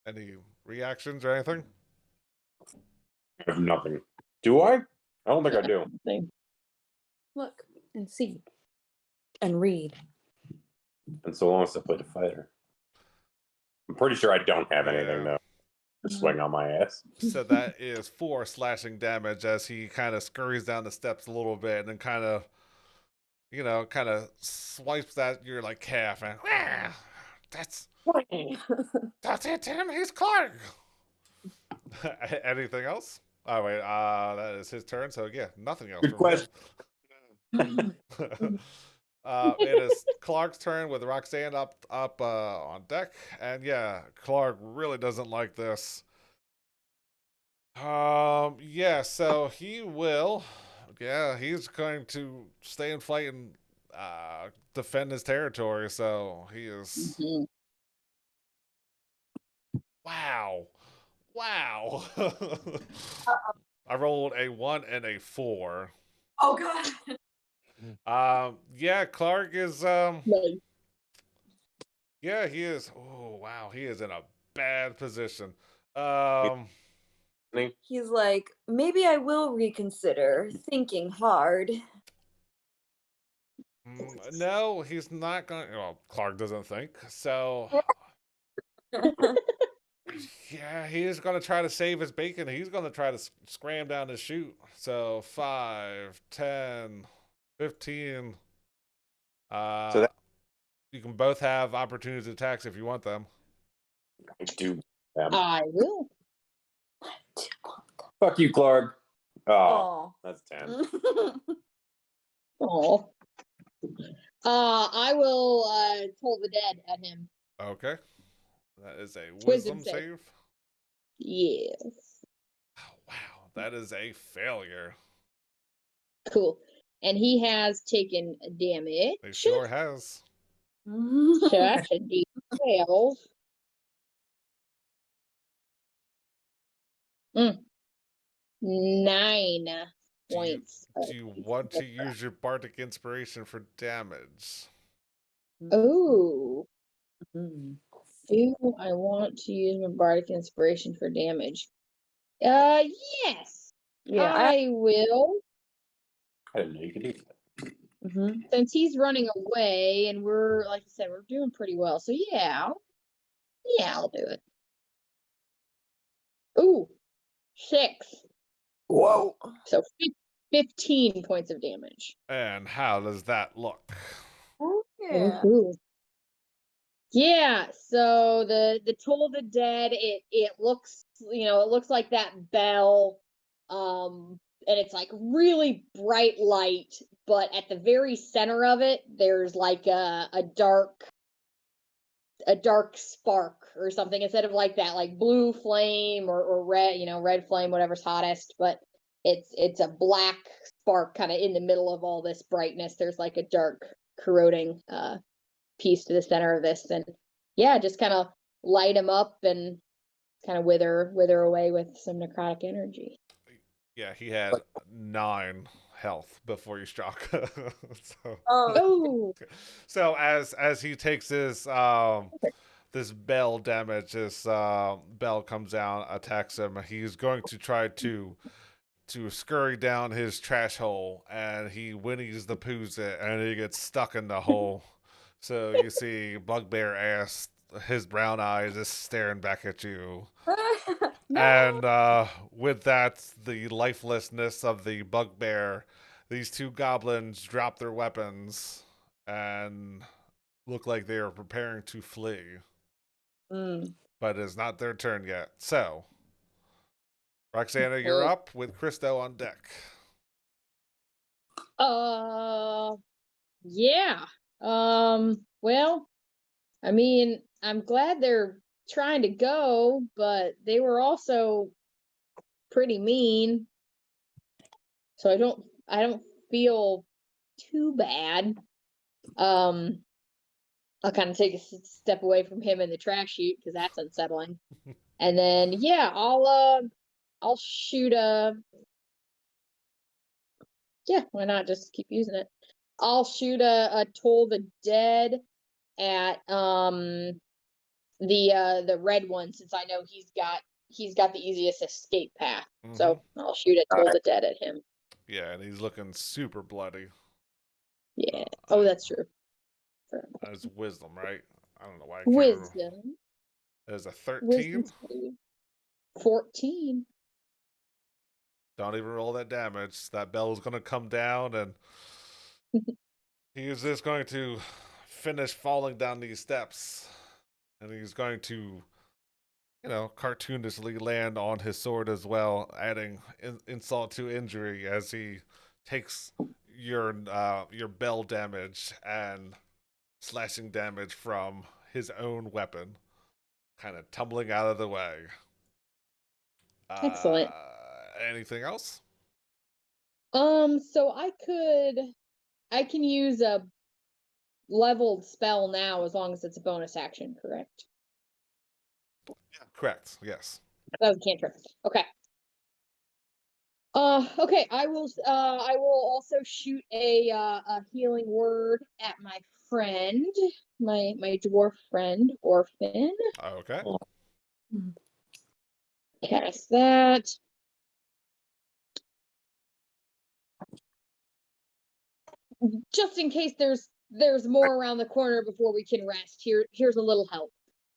Any reactions or anything? I have nothing. Do I? I don't think I do. Look and see and read. And so long as I play the fighter. I'm pretty sure I don't have anything, Yeah. though. To swing on my ass. So that is 4 slashing damage as he kind of scurries down the steps a little bit and then kind of, kind of swipes at your like calf and that's it, Tim. He's Klarg. Anything else? Oh wait, that is his turn. So yeah, nothing else. Good question. It is Clark's turn with Roxanne up on deck, and yeah, Clark really doesn't like this. Yeah, so he will. Yeah, he's going to stay and fight and defend his territory. So he is. Mhm. Wow. I rolled a 1 and a 4. Oh god. Yeah, Clark is Like, yeah, he is. Oh wow, he is in a bad position. He's like, maybe I will reconsider thinking hard. No, he's not going. Well, Clark doesn't think so. Yeah, he is going to try to save his bacon. He's going to try to scram down the chute. So 5, 10, 15. So that You can both have opportunity attacks if you want them. I do. I will. Fuck you, Klarg. Oh, Oh. that's 10. Oh. I will toll the dead at him. Okay. That is a Wisdom wisdom save. save. Yes. Oh, wow, that is a failure. Cool. And he has taken damage. He sure has. Such a D12. 9 points. Do you want to use your bardic inspiration for damage? Oh. Mhm. Do I want to use my bardic inspiration for damage? Yes. Yeah, I will. I didn't know you could do that. Mhm. Since he's running away, and we're, like I said, we're doing pretty well. So yeah, I'll do it. Ooh, 6. Whoa. So 15 points of damage. And how does that look? Oh yeah. Ooh. Yeah, so the Toll of the Dead, it looks, it looks like that bell, and it's like really bright light, but at the very center of it, there's like a dark spark or something, instead of like that like blue flame or red, red flame, whatever's hottest, but it's a black spark kind of in the middle of all this brightness. There's like a dark corroding piece to the center of this, and yeah, just kind of light him up and kind of wither away with some necrotic energy. Yeah, he had 9 health before you struck. Oh. So as he takes this this bell damage, this bell comes down, attacks him. He's going to try to scurry down his trash hole, and he whinnies the poos it, and he gets stuck in the hole. So you see Bugbear ass, his brown eyes just staring back at you. No. And with that, the lifelessness of the Bugbear, these 2 goblins drop their weapons and look like they are preparing to flee. But it is not their turn yet. So, Roxana, you're up with Christo on deck. Yeah. Well, I mean, I'm glad they're trying to go, but they were also pretty mean. So I don't feel too bad. I'll kind of take a step away from him in the trash chute because that's unsettling. And then yeah, I'll shoot a why not just keep using it? I'll shoot a Toll the Dead at the red one, since I know he's got the easiest escape path. So I'll shoot a Toll the Dead at him. Yeah, and he's looking super bloody. Yeah. Oh, that's true. That's wisdom, right? I don't know why I can't remember. Wisdom. There's a 13. Wisdom 14. Don't even roll that damage. That bell is going to come down, and he is just going to finish falling down these steps. And he's going to, cartoonishly land on his sword as well, adding insult to injury as he takes your bell damage and slashing damage from his own weapon, kind of tumbling out of the way. Excellent. Anything else? So I can use a leveled spell now as long as it's a bonus action, correct? Correct. Yes. That was a cantrip. Okay. Okay. I will also shoot a healing word at my friend, my dwarf friend, Orphan. Okay. Cast that. Just in case there's more around the corner before we can rest. Here's a little help.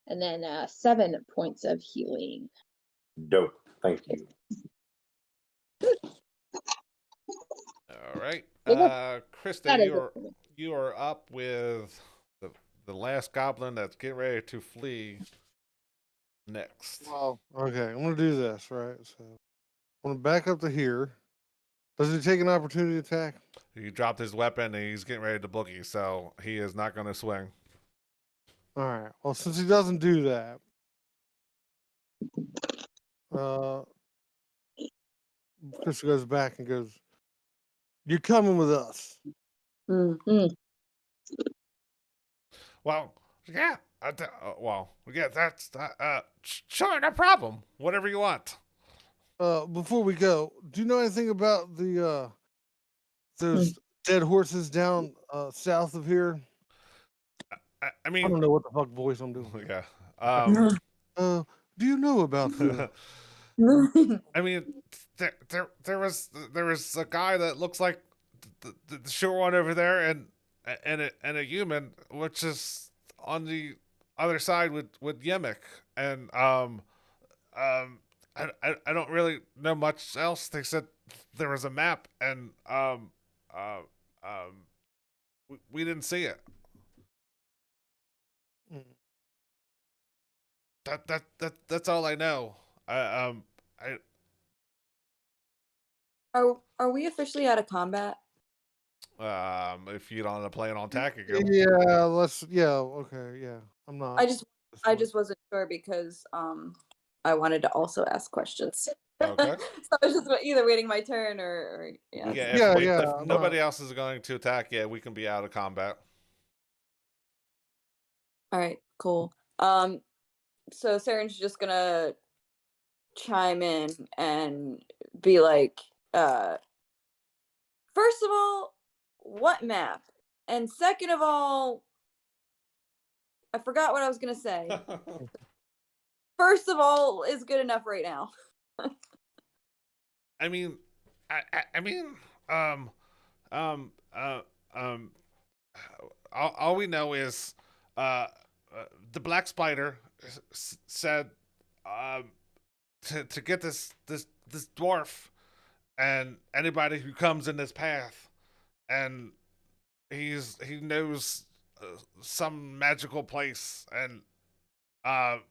And then 7 points of healing. Dope. Thank you. All right. That Krista, is it for me. you are up with the last goblin that's getting ready to flee next. Well, okay, I'm gonna do this, right? So I'm gonna back up to here. Does he take an opportunity attack? He dropped his weapon and he's getting ready to boogie, so he is not going to swing. All right. Well, since he doesn't do that, Chris goes back and goes, "You're coming with us." Well, yeah. That's sure, no problem. Whatever you want. Before we go, do you know anything about those dead horses down south of here? I I mean, don't know what the fuck voice I'm doing. yeah. Do you know about the? I mean, there was a guy that looks like the short one over there, and a human, which is on the other side with Yeemic, and I don't really know much else. They said there was a map, and we didn't see it. That's all I know. I Are we officially out of combat? if you don't plan on attacking him. Yeah, let's. Yeah, okay, yeah. I'm not. I just wasn't sure because I wanted to also ask questions. Okay. So I was just either waiting my turn or yeah. If nobody else is going to attack, we can be out of combat. All right, cool. So Saren's just gonna chime in and be like, first of all, what map? And second of all, I forgot what I was gonna say. First of all is good enough right now. I mean, all we know is the Black Spider said to get this dwarf and anybody who comes in this path, and he knows some magical place, and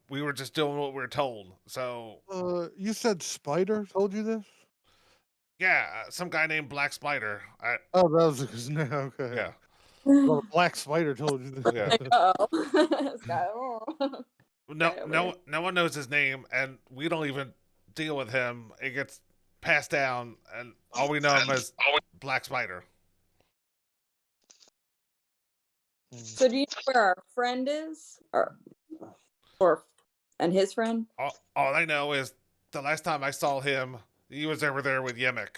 we were just doing what we were told. So you said Spider told you this? yeah, some guy named Black Spider. Oh, that was his name. Okay. Yeah. Well, the Black Spider told you this. Yeah. Oh. No one knows his name, and we don't even deal with him. It gets passed down, and all we know him as Black Spider. So do you know where our friend is? Or And his friend? All I know is the last time I saw him, he was over there with Yeemic.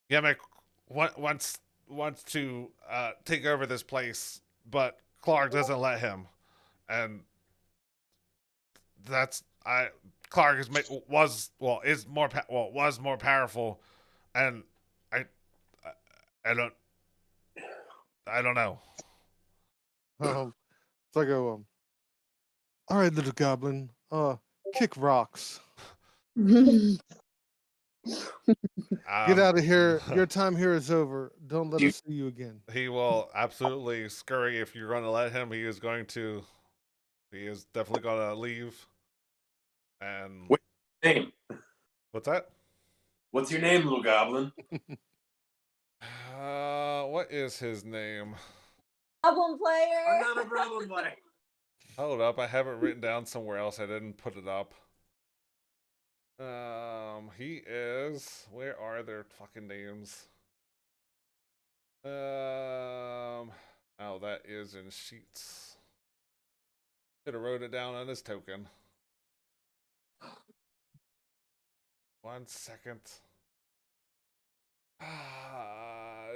Yemek wants to take over this place, but Klarg doesn't let him, and that's I. Klarg was more powerful, and I I, I don't I don't know. So I go, all right, little goblin, kick rocks. Get out of here. Your time here is over. Don't let us see you again. He will absolutely scurry if you're going to let him. He is going to. He is definitely going to leave. And What's your name? What's that? What's your name, little goblin? What is his name? Problem player. Another problem player. Hold up, I have it written down somewhere else. I didn't put it up. He is. Where are their fucking names? Oh, that is in sheets. Could have wrote it down on his token. 1 second.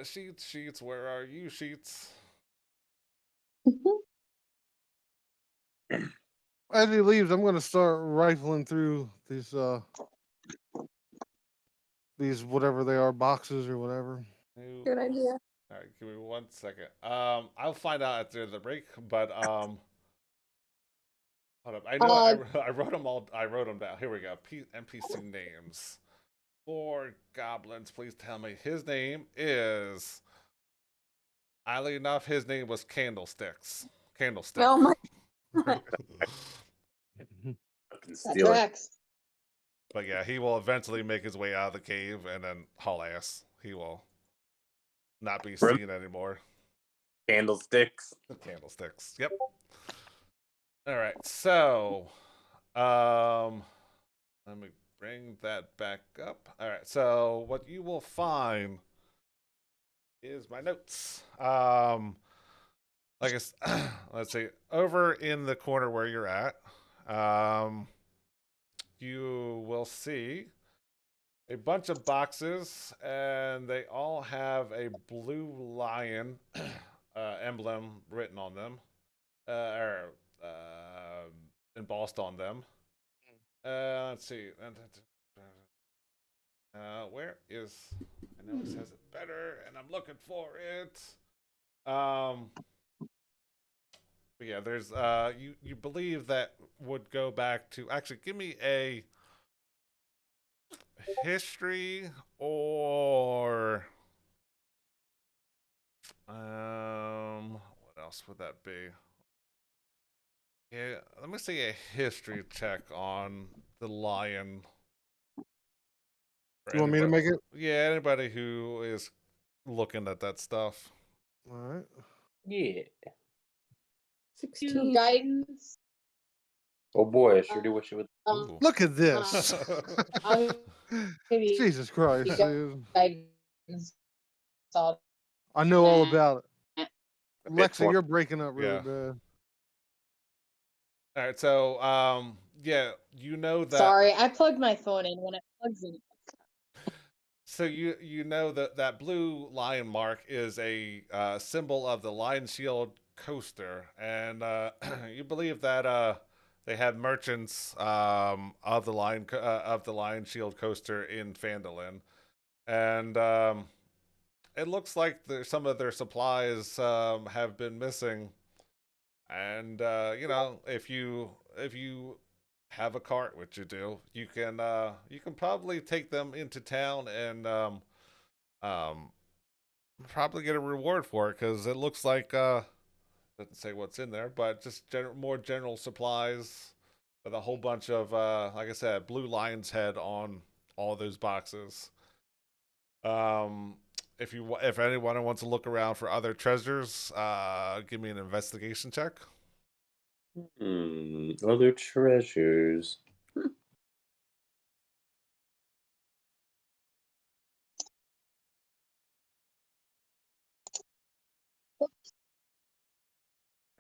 Sheets. Where are you, sheets? As he leaves, I'm gonna start rifling through these whatever they are, boxes or whatever. Good idea. All right, give me 1 second. I'll find out after the break, but hold up. I know I wrote them all. I wrote them down. Here we go. NPC names for goblins. Please tell me his name is. Oddly enough, his name was Candlesticks. Candlestick. Oh my. That tracks. But yeah, he will eventually make his way out of the cave and then haul ass. He will not be seen anymore. Candlesticks. Candlesticks. Yep. All right. So, let me bring that back up. All right. So, what you will find is my notes. Like let's see, over in the corner where you're at, you will see a bunch of boxes, and they all have a blue lion emblem written on them, or embossed on them. Let's see. Where is? I know it says it better, and I'm looking for it. But yeah, there's you believe that would go back to actually give me a history or what else would that be? Yeah, let me see a history check on the lion. You want me to make it? Yeah, anybody who is looking at that stuff. All right. Yeah. 16. Guidance. Oh boy, I sure do wish it would. Ooh. Look at this. Jesus Christ, dude. Guidance. I know all about it. A bit Lexa, more. you're breaking up really Yeah. bad. All right, so yeah, you know that. Sorry, I plugged my phone in when it plugs in. So you know that that blue lion mark is a symbol of the Lion Shield coaster, and you believe that they had merchants of the Lion Shield coaster in Phandalin, and it looks like some of their supplies have been missing. And you know, if you have a cart, which you do, you can probably take them into town and um, probably get a reward for it because it looks like doesn't say what's in there, but just more general supplies with a whole bunch of like I said, blue lion's head on all those boxes. If anyone wants to look around for other treasures, give me an investigation check. Other treasures.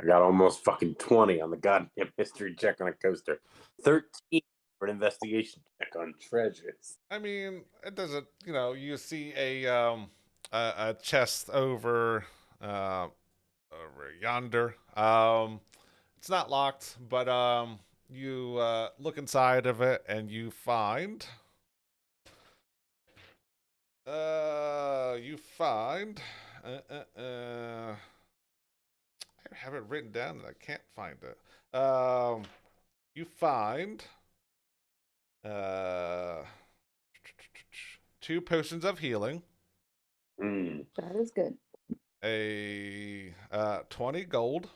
I got almost fucking 20 on the goddamn history check on a coaster. 13 for an investigation check on treasures. I mean, it doesn't. You see a chest over yonder. It's not locked, but you look inside of it and you find. You find. I have it written down and I can't find it. You find. 2 potions of healing, That is good. a 20 gold.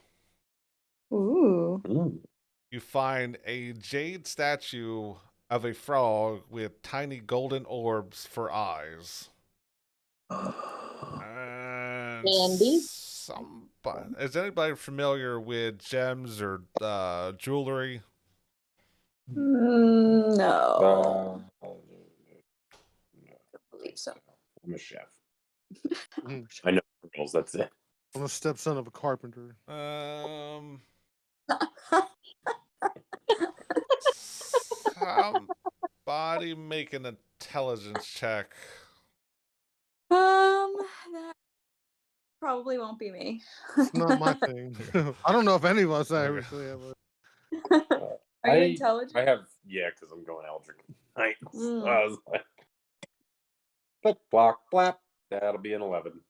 Ooh. You find a jade statue of a frog with tiny golden orbs for eyes. And Andy? is anybody familiar with gems or jewelry? No. I believe so. I'm a chef. Mm. I know girls, that's it. I'm a stepson of a carpenter. Somebody make an intelligence check. That probably won't be me. It's not my thing. I don't know if any of us actually have a... Are you intelligent? I have, because I'm going Eldritch. Nice. Mm. I was like, click, block, blap. That'll be an 11.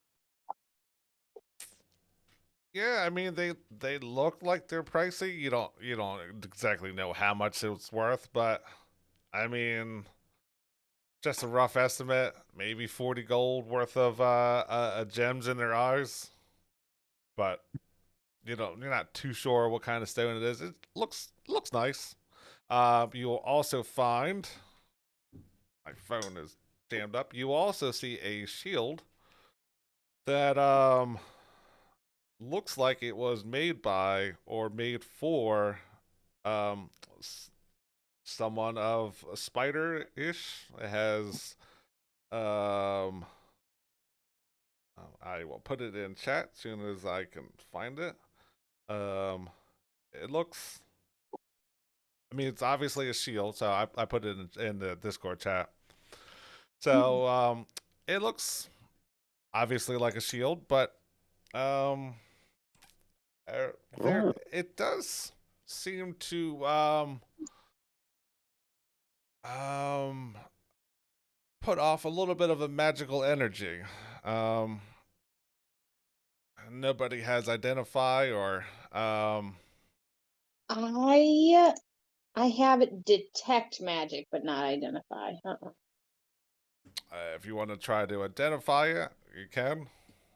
Yeah, I mean they look like they're pricey. You don't exactly know how much it's worth, but I mean, just a rough estimate, maybe 40 gold worth of gems in their eyes. But you're not too sure what kind of stone it is. It looks nice. You'll also find, my phone is jammed up. You also see a shield that looks like it was made by or made for someone of a spider-ish. It has I will put it in chat as soon as I can find it. It looks, I mean, it's obviously a shield, so I put it in the Discord chat. So it looks obviously like a shield, but it does seem to put off a little bit of a magical energy. Nobody has identify or I have it detect magic, but not identify. if you want to try to identify it, you can.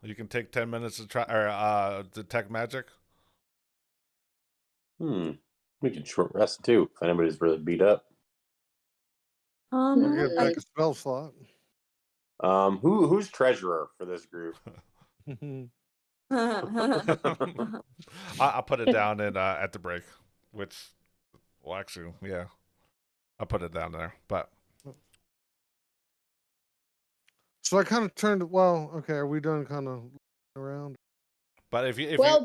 You can take 10 minutes to try or detect magic. We can short rest too if anybody's really beat up. I'll get back a spell slot. Who's treasurer for this group? I'll put it down in at the break, which, well, actually, yeah, I'll put it down there. But so I kind of turned. Well, okay, are we done? Kind of around. but if you go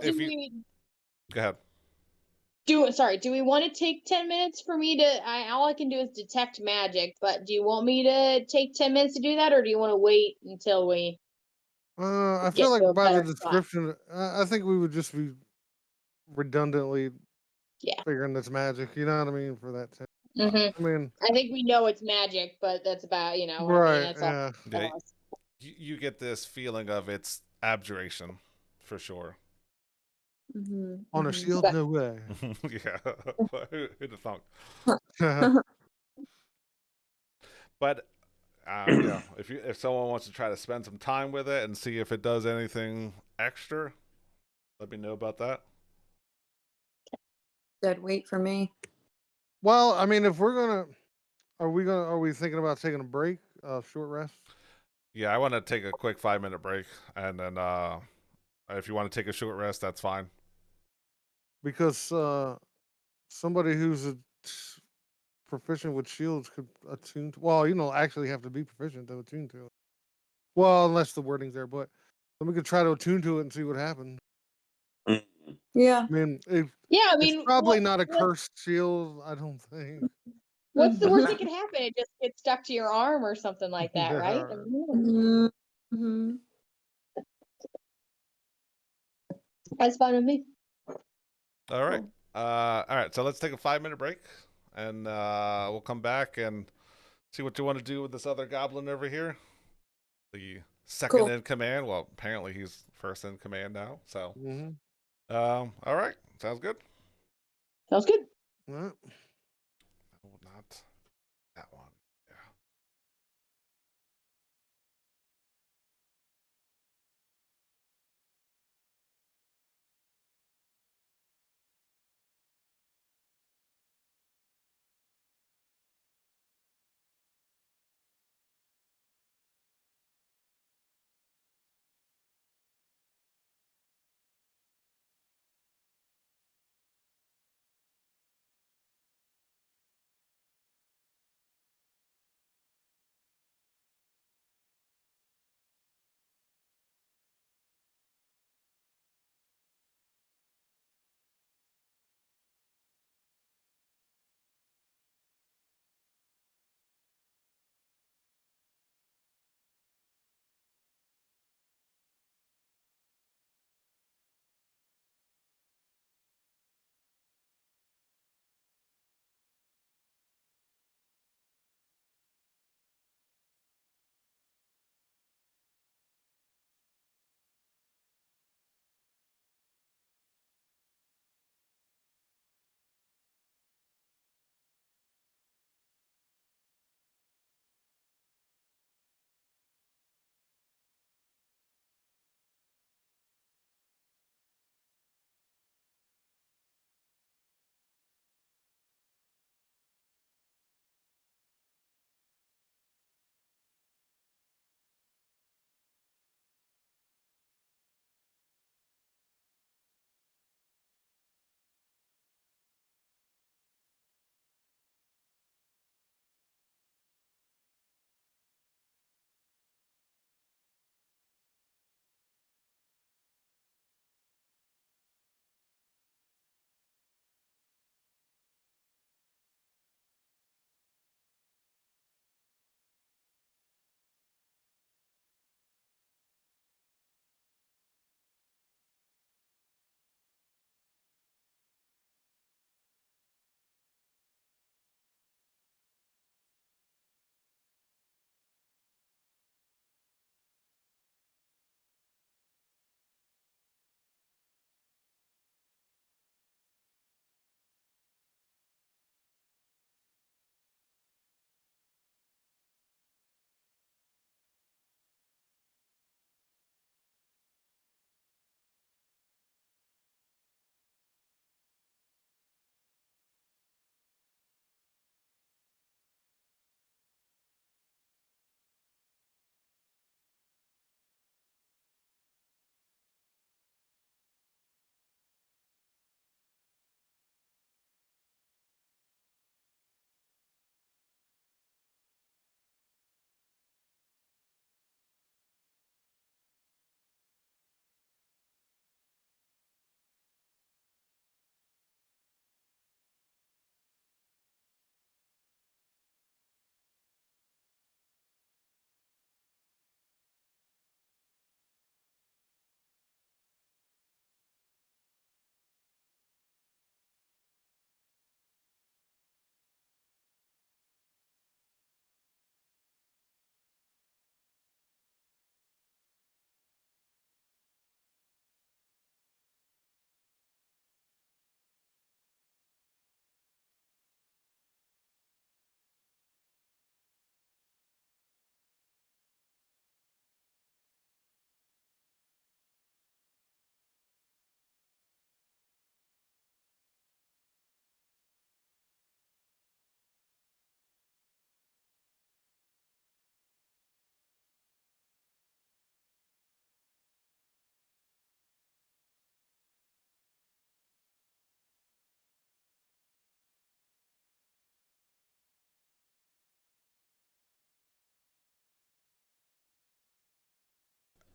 ahead. Do we want to take 10 minutes for me to? All I can do is detect magic. But do you want me to take 10 minutes to do that, or do you want to wait until we? I feel like by the description, I think we would just be redundantly figuring it's magic. You know what I mean? For that. I mean, I think we know it's magic, but that's about right. That's yeah. all. You get this feeling of it's abjuration, for sure. On a shield, no way. Yeah, who'd have thunk? But if someone wants to try to spend some time with it and see if it does anything extra, let me know about that. Dead weight for me. Well, I mean, if we're gonna, are we thinking about taking a break, short rest? Yeah, I want to take a quick 5-minute break, and then if you want to take a short rest, that's fine. Because somebody who's proficient with shields could attune to, well, actually have to be proficient to attune to it. Well, unless the wording's there, but then we could try to attune to it and see what happens. Yeah. I mean, Yeah, I it's mean, probably not a cursed shield. I don't think. what's the worst that could happen? It just gets stuck to your arm or something like that, right? I mean, Mm-hmm. that's fine with me. All right. All right. So let's take a 5-minute break, and we'll come back and see what you want to do with this other goblin over here. The second Cool. in command. Well, apparently he's first in command now. So, Mm-hmm. all right. Sounds good. Sounds good. Well, No, not that one. Yeah.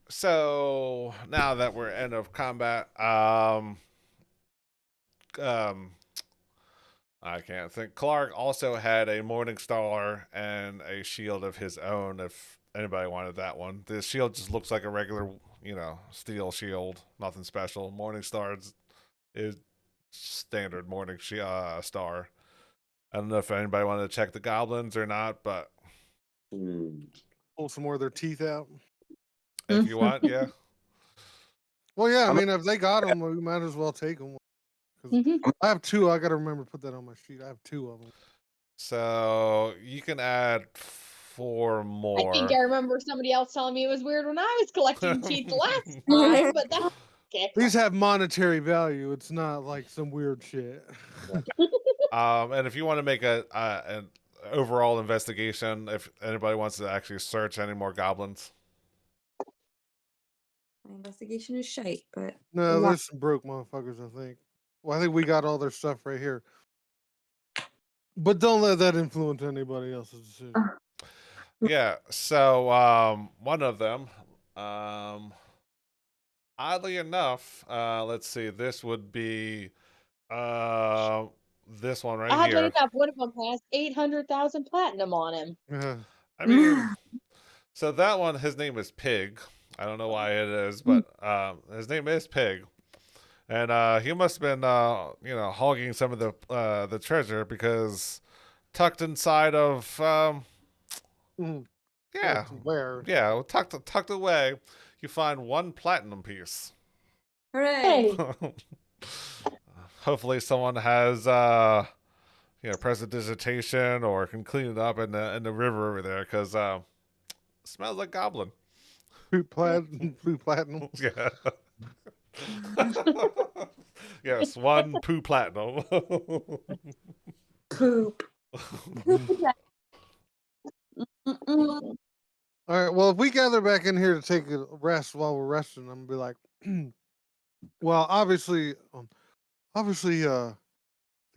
So now that we're end of combat, I can't think. Klarg also had a Morning Star and a shield of his own. If anybody wanted that one, the shield just looks like a regular, steel shield. Nothing special. Morning Star is standard star. I don't know if anybody wanted to check the goblins or not, but Pull some more of their teeth out. if you want, yeah. Well, yeah. I mean, if they got them, we might as well take them. I have 2. I got to remember to put that on my sheet. I have 2 of them. So you can add 4 more. I think I remember somebody else telling me it was weird when I was collecting teeth last time, but that's okay. These have monetary value. It's not like some weird shit. And if you want to make an overall investigation, if anybody wants to actually search any more goblins. My investigation is shite, but No, there's some broke motherfuckers, I think. Well, I think we got all their stuff right here. But don't let that influence anybody else's decision. Yeah, so one of them, oddly enough, let's see, this would be this one right Oddly here. enough, one of them has 800,000 platinum on him. Yeah. I mean, so that one, his name is Pig. I don't know why it is, but his name is Pig. And he must have been, hogging some of the treasure, because tucked inside of, yeah, Where? yeah, tucked away, you find 1 platinum piece. hooray! Hopefully, someone has, prestidigitation or can clean it up in the river over there, because smells like goblin. Blue platinum. Yeah. Yes, 1 poo platinum. Poop. All right. Well, if we gather back in here to take a rest while we're resting, I'm gonna be like, well, obviously, the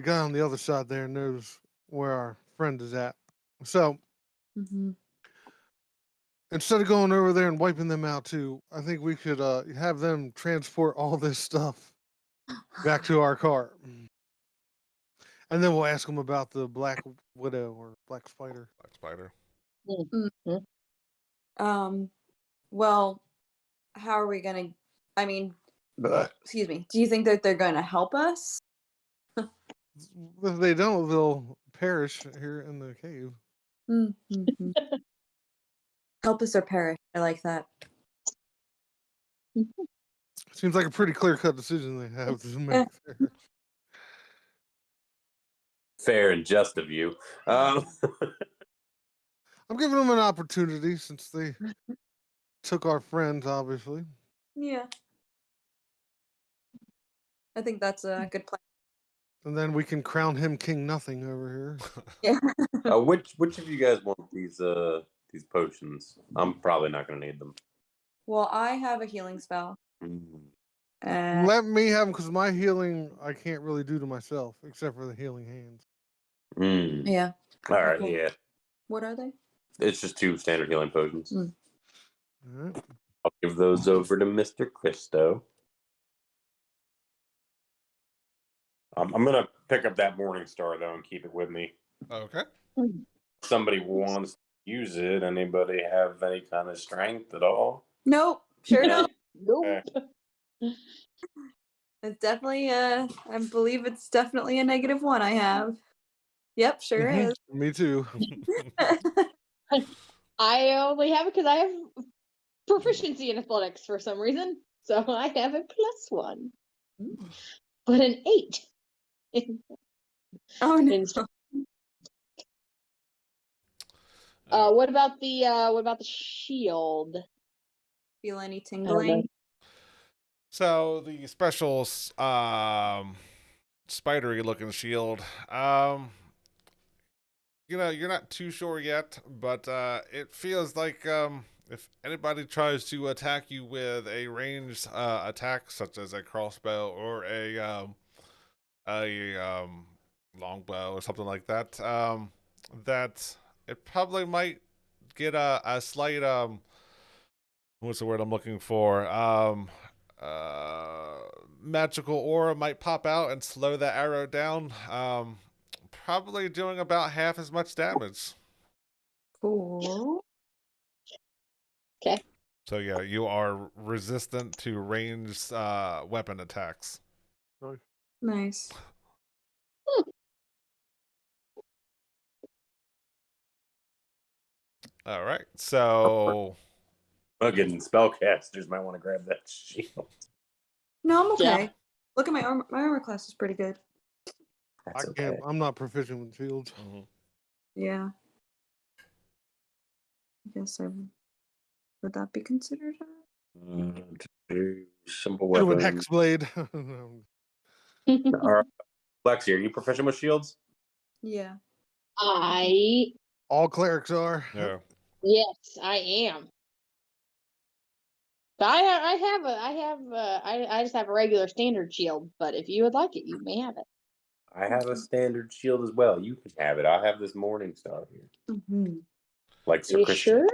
guy on the other side there knows where our friend is at. So instead of going over there and wiping them out too, I think we could have them transport all this stuff back to our car, and then we'll ask them about the Black Widow or Black Spider. Black Spider. Well, how are we gonna? I mean, excuse me. Do you think that they're gonna help us? If they don't, they'll perish here in the cave. Help us or perish. I like that. Seems like a pretty clear-cut decision they have to make there. Fair and just of you. I'm giving them an opportunity since they took our friends, obviously. Yeah. I think that's a good plan. And then we can crown him King Nothing over Yeah. Which of you guys want these potions? I'm probably not gonna need them. Well, I have a healing spell. here. Let me have them, because my healing I can't really do to myself, except for the healing hands. Yeah. All right, Okay. yeah. What are they? It's just 2 standard healing potions. All right. I'll give those over to Mr. Christo. I'm gonna pick up that Morning Star though and keep it with me. Okay. Somebody wants to use it. Anybody have any kind of strength at all? Nope. Sure don't. Nope. It's definitely I believe it's definitely a -1 I have. Yep, sure is. Me too. I only have it because I have proficiency in athletics for some reason. So I have a +1. But an 8. Oh no. What about the shield? Feel any tingling? So the special spidery looking shield, you're not too sure yet, but it feels like if anybody tries to attack you with a ranged attack, such as a crossbow or a longbow or something like that, that it probably might get a slight what's the word I'm looking for? magical aura might pop out and slow that arrow down. Probably doing about half as much damage. Cool. Okay. So yeah, you are resistant to ranged weapon attacks. Nice. All right, so Fucking spellcasters might want to grab that shield. No, I'm Yeah. okay. Look at my armor. My armor class is pretty good. That's I okay. can't. I'm not proficient with shields. mhm. Yeah. I guess would that be considered? Simple Could have been weapon. Hexblade. All right. Lexi, are you proficient with shields? Yeah. All clerics are. Yeah. Yes, I am. But I just have a regular standard shield. But if you would like it, you may have it. I have a standard shield as well. You can have it. I have this Morning Star here. Mm-hmm. Like Sir You Christian. sure?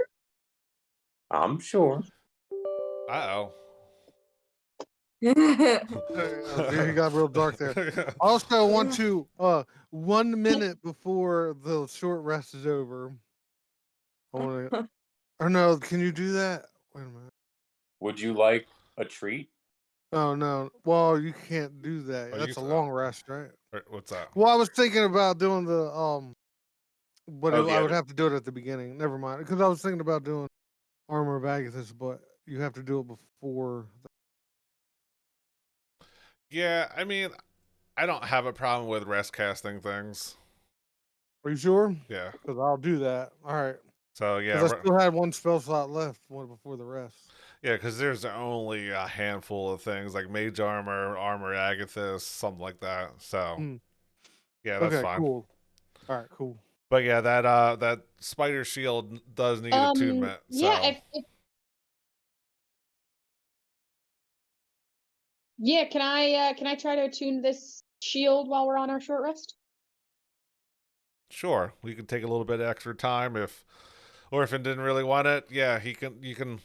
I'm sure. Uh-oh. He got real dark there. I also want to 1 minute before the short rest is over. I want to. Or no, can you do that? Wait a minute. Would you like a treat? Oh no. Well, you can't do that. Oh, That's a you- long rest, right? What's that? Well, I was thinking about doing the but Oh, the I would other- have to do it at the beginning. Never mind, because I was thinking about doing Armor of Agathis, but you have to do it before. Yeah, I mean, I don't have a problem with rest casting things. Are you sure? Yeah. Because I'll do that. All right. So yeah, Because I still had one spell slot left, one before the rest. yeah, because there's only a handful of things like mage armor, armor agathis, something like that. So Mm. yeah, that's Okay, fine. cool. All right, cool. But yeah, that spider shield does need attunement. Yeah. So. Yeah. Can I try to attune this shield while we're on our short rest? Sure, we can take a little bit of extra time if Orphan didn't really want it. Yeah, you can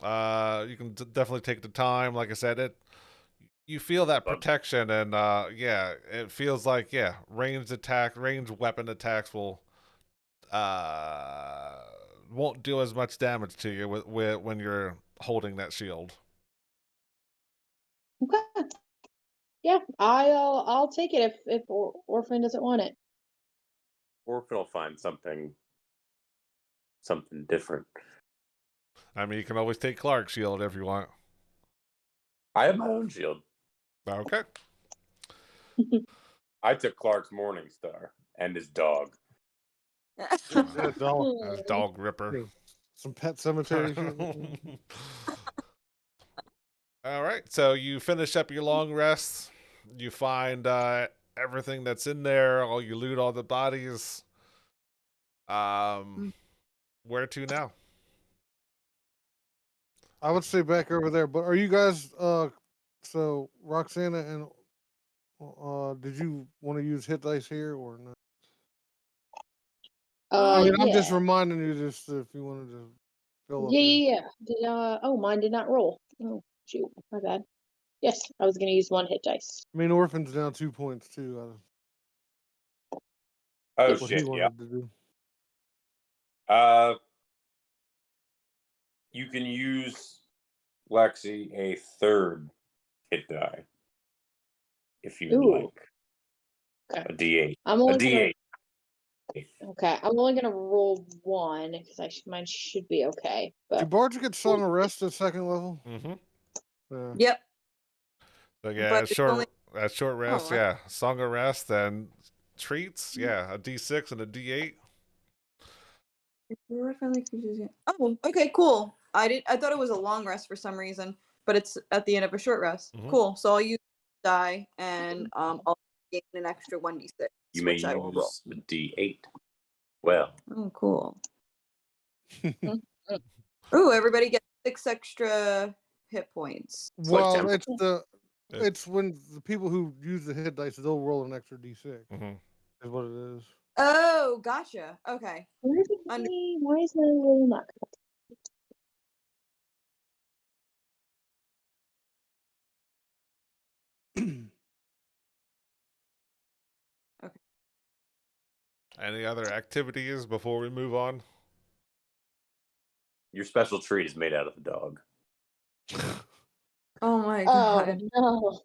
definitely take the time. Like I said, you feel that protection, and yeah, it feels like ranged weapon attacks won't do as much damage to you with when you're holding that shield. Okay. Yeah, I'll take it if Orphan doesn't want it. Orphan will find something different. I mean, you can always take Klarg's shield if you want. I have my own shield. Okay. I took Clark's Morning Star and his dog. Yeah, dog. That's Dog Ripper. Yeah. Some pet cemetery shit. All right, so you finish up your long rest. You find everything that's in there. You loot all the bodies. Where to now? I would say back over there, but are you guys so Roxana and did you want to use hit dice here or not? I mean, I'm just Yeah. reminding you just if you wanted to fill up. Yeah. Mine did not roll. Oh, shoot. My bad. Yes, I was going to use one hit dice. I mean, Orphan's down 2 points too. Oh What he shit! Yeah. wanted to do. You can use Lexi a third hit die if you would Ooh. like. Okay. A D8. I'm A only D8. Okay, I'm only gonna roll one because mine should be okay. Do But bards get Song of Rest at second level? Mm-hmm. Yeah. Yep. So yeah, But at it's short only- rest, Oh, yeah, Song of Rest and treats, yeah, a D6 and a D8. Oh, okay, cool. I thought it was a long rest for some reason, but it's at the end of a short rest. Mhm. Cool. So I'll use die and I'll gain an extra 1d6. You may which I will roll. use the D8. Well, Oh, cool. Ooh, everybody gets 6 extra hit points. Well, temper. it's when the people who use the hit dice they'll roll an extra d6. Mm-hmm. Is what it is. Oh, gotcha. Okay. why is my roll not? Any other activities before we move on? Your special treat is made out of the dog. Oh my Oh god. no.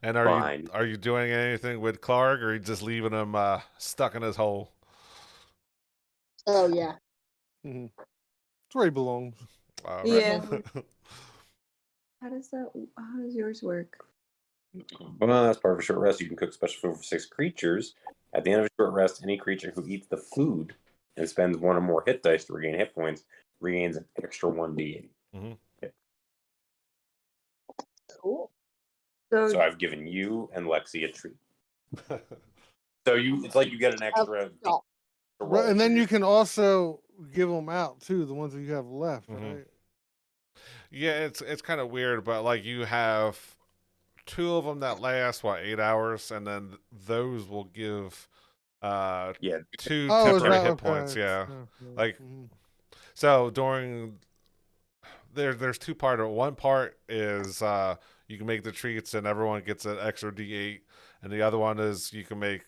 And Fine. are you doing anything with Klarg, or are you just leaving him stuck in his hole? Oh yeah. Mhm. It's where he belongs. All right. Yeah. How does yours work? Well, as part of a short rest, you can cook special food for 6 creatures. At the end of a short rest, any creature who eats the food and spends 1 or more hit dice to regain hit points regains an extra 1d8. Cool. So I've given you and Lexi a treat. So it's like you get an extra. Oh, to roll Right, and for then your- you can also give them out too, the ones that you have left, Mhm. right? Yeah, it's kind of weird, but like you have 2 of them that last 8 hours, and then those will give Yeah. 2 Oh, is temporary that hit okay? points. Yeah, Okay. like Mhm. so during there's 2 part of it. One part is you can make the treats and everyone gets an extra D8, and the other one is you can make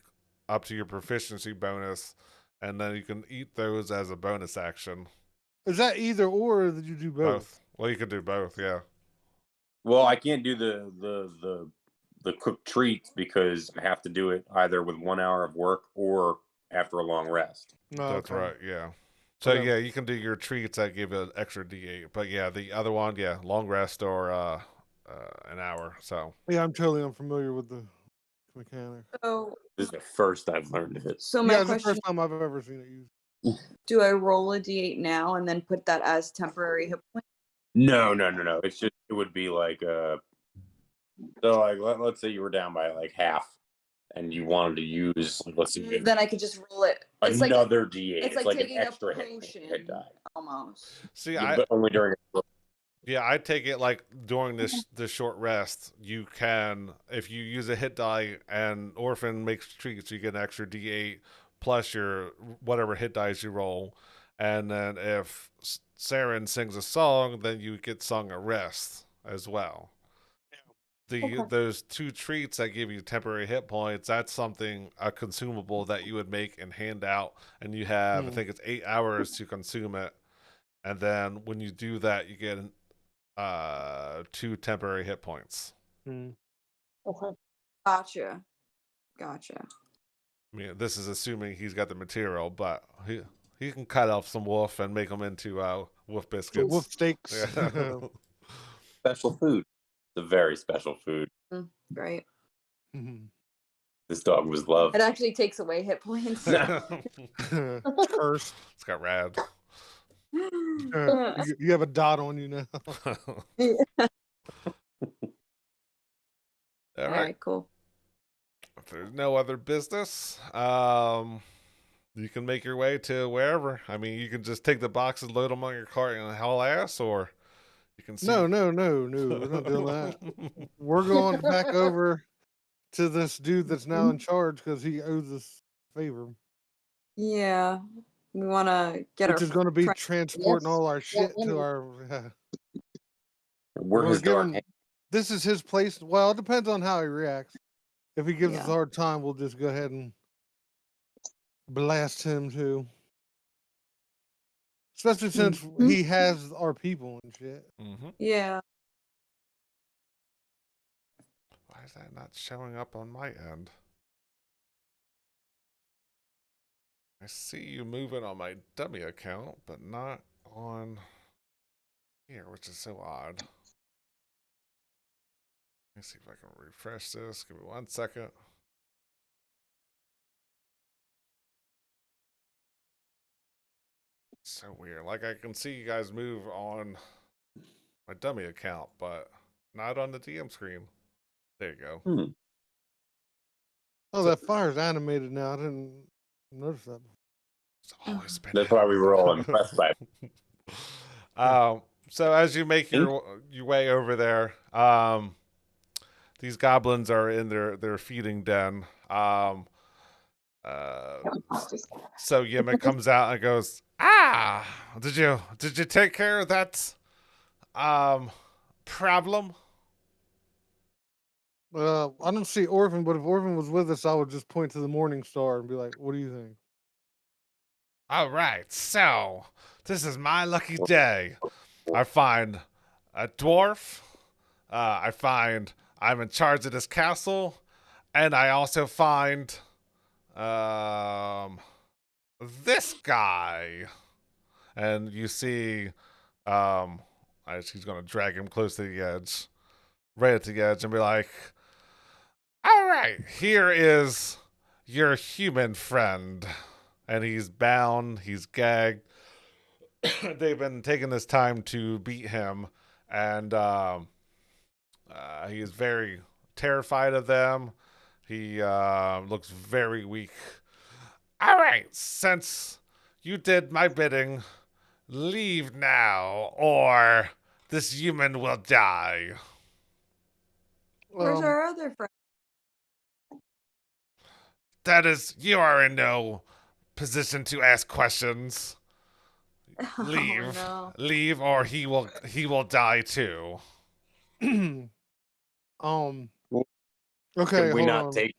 up to your proficiency bonus, and then you can eat those as a bonus action. Is that either or did you do both? Both. Well, you can do both. Yeah. Well, I can't do the cooked treats because I have to do it either with 1 hour of work or after a long rest. No, That's okay. right. Yeah. So Okay. yeah, you can do your treats that give an extra D8, but yeah, the other one, yeah, long rest or an hour. So Yeah, I'm totally unfamiliar with the mechanic. So This is the first I've learned of it. so Yeah, my it's the question, first time I've ever seen it used. do I roll a d8 now and then put that as temporary hit point? No. It's just it would be like so like let's say you were down by like half and you wanted to use let's see Then I could just roll it. It's like another D8. it's It's like like an taking a extra potion hit die. almost. see, Yeah, but only during yeah, I take it like during this short rest, you can if you use a hit die and Orphan makes treats, you get an extra D8 plus your whatever hit dice you roll, and then if Saren sings a song, then you get sung a rest as well. Those 2 treats that give you temporary hit points, that's something a consumable that you would make and hand out, and you have I think it's 8 hours to consume it, and then when you do that, you get 2 temporary hit points. okay. Gotcha. I mean, this is assuming he's got the material, but he can cut off some wolf and make them into wolf biscuits. Wolf steaks. Yeah. special food. It's a very special food. Right. Mhm. This dog was loved. It actually takes away hit points. It's cursed. It's got rad. You have a dot on you now. All All right. right, cool. If there's no other business, you can make your way to wherever. I mean, you can just take the boxes, load them on your cart, and haul ass, or you can see. No. We're not doing that. We're going back over to this dude that's now in charge because he owes us a favor, Yeah. We want to get which our is going to be try- transporting Yes. all our Yeah, shit I to know. our. We're gonna his give dark him- hand. This is his place. Well, it depends on how he reacts. If he gives us Yeah. a hard time, we'll just go ahead and blast him too. Especially since he has our people and shit. Mm-hmm. Yeah. Why is that not showing up on my end? I see you moving on my dummy account, but not on here, which is so odd. Let me see if I can refresh this. Give me 1 second. So weird. Like I can see you guys move on my dummy account, but not on the DM screen. There you go. Oh, that fire's animated now. I didn't notice that. It's always been. That's why we were all impressed by it. So as you make your way over there, these goblins are in their feeding den. So Yeemic comes out and goes, "Ah, did you take care of that problem?" I don't see Orphan, but if Orphan was with us, I would just point to the Morning Star and be like, "What do you think?" All right, so this is my lucky day. I find a dwarf. I find I'm in charge of this castle, and I also find um, this guy. And you see, she's gonna drag him close to the edge, right at the edge, and be like, "All right, here is your human friend." And he's bound, he's gagged. They've been taking this time to beat him, and he is very terrified of them. He looks very weak. All right, since you did my bidding, leave now, or this human will die. Where's Um, our other friend? That is, you are in no position to ask questions. Leave, Oh, no. leave, or he will die too. um. Okay, Can we hold not on. take?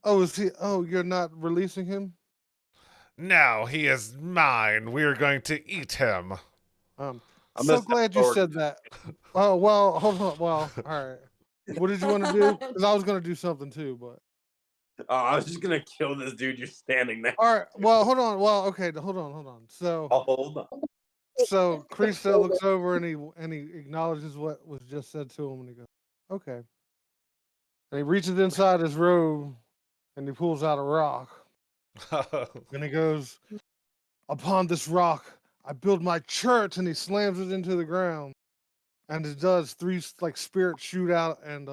Oh, is he? Oh, you're not releasing him? No, he is mine. We are going to eat him. I'm I'm so gonna step glad you forward. said that. Oh well, hold on. Well, all right. What did you want to do? Because I was gonna do something too, but Oh, I was just gonna kill this dude. You're standing there. all right. Well, hold on. Well, okay. Hold on. So, Oh, hold on. Krista looks over and he acknowledges what was just said to him, and he goes, "Okay." And he reaches inside his robe and he pulls out a rock, and he goes, "Upon this rock, I build my church," and he slams it into the ground, and it does three like spirits shoot out and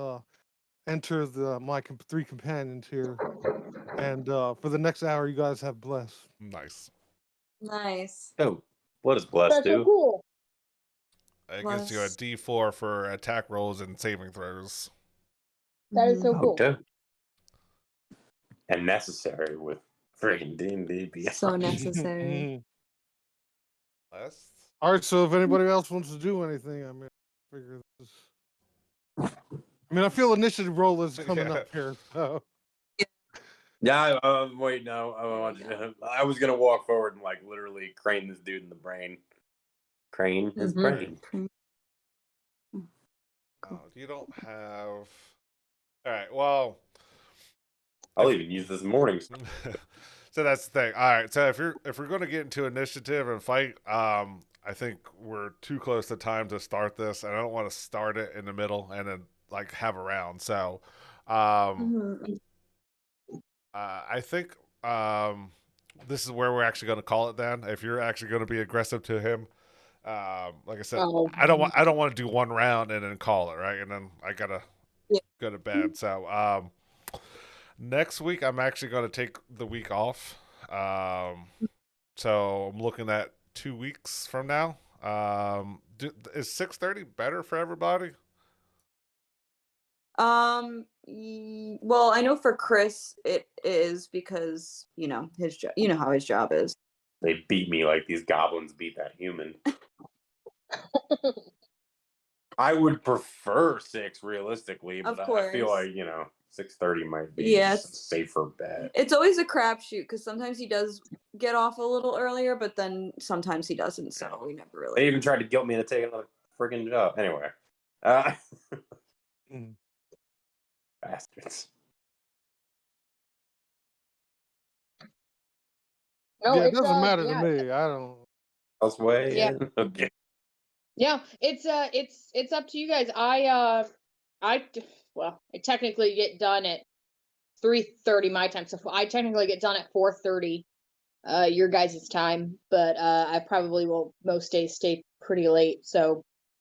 enter my three companions here. And for the next hour, you guys have blessed. Nice. Nice. Oh, what does bless That's so do? cool. It gives you a Plus- D4 for attack rolls and saving throws. That is so Mhm. cool. Okay. And necessary with freaking D&D. So necessary. Less. All right, so if anybody else wants to do anything, I mean, I figure this. I mean, I feel initiative roll is coming Yeah. up here. So Yeah, wait, no. I was gonna walk forward and like literally crane this dude in the brain. Crane his Mhm. brain. Oh, you don't have. All right. Well, I'll even use this morning. so that's the thing. All right. So if we're going to get into initiative and fight, I think we're too close to time to start this, and I don't want to start it in the middle and then like have a round. So, Mhm. I think this is where we're actually going to call it. Then, if you're actually going to be aggressive to him, like I said, Oh. I don't want to do one round and then call it right, and then I gotta Yeah. go to bed. So, next week I'm actually going to take the week off. So I'm looking at 2 weeks from now. Is 6:30 better for everybody? Well, I know for Chris it is because, his job, how his job is. They beat me like these goblins beat that human. I would prefer 6 realistically, but Of I feel course. like 6:30 might be Yes. a safer bet. It's always a crapshoot because sometimes he does get off a little earlier, but then sometimes he doesn't, so we never They really. even tried to guilt me into taking another freaking job. Anyway, uh, Mm. bastards. No, yeah, it it's doesn't matter yeah, to me. I don't. Elsewhere. Yeah. Okay. yeah. It's up to you guys. Well, I technically get done at 3:30 my time, so I technically get done at 4:30 your guys' time, but I probably will most days stay pretty late. So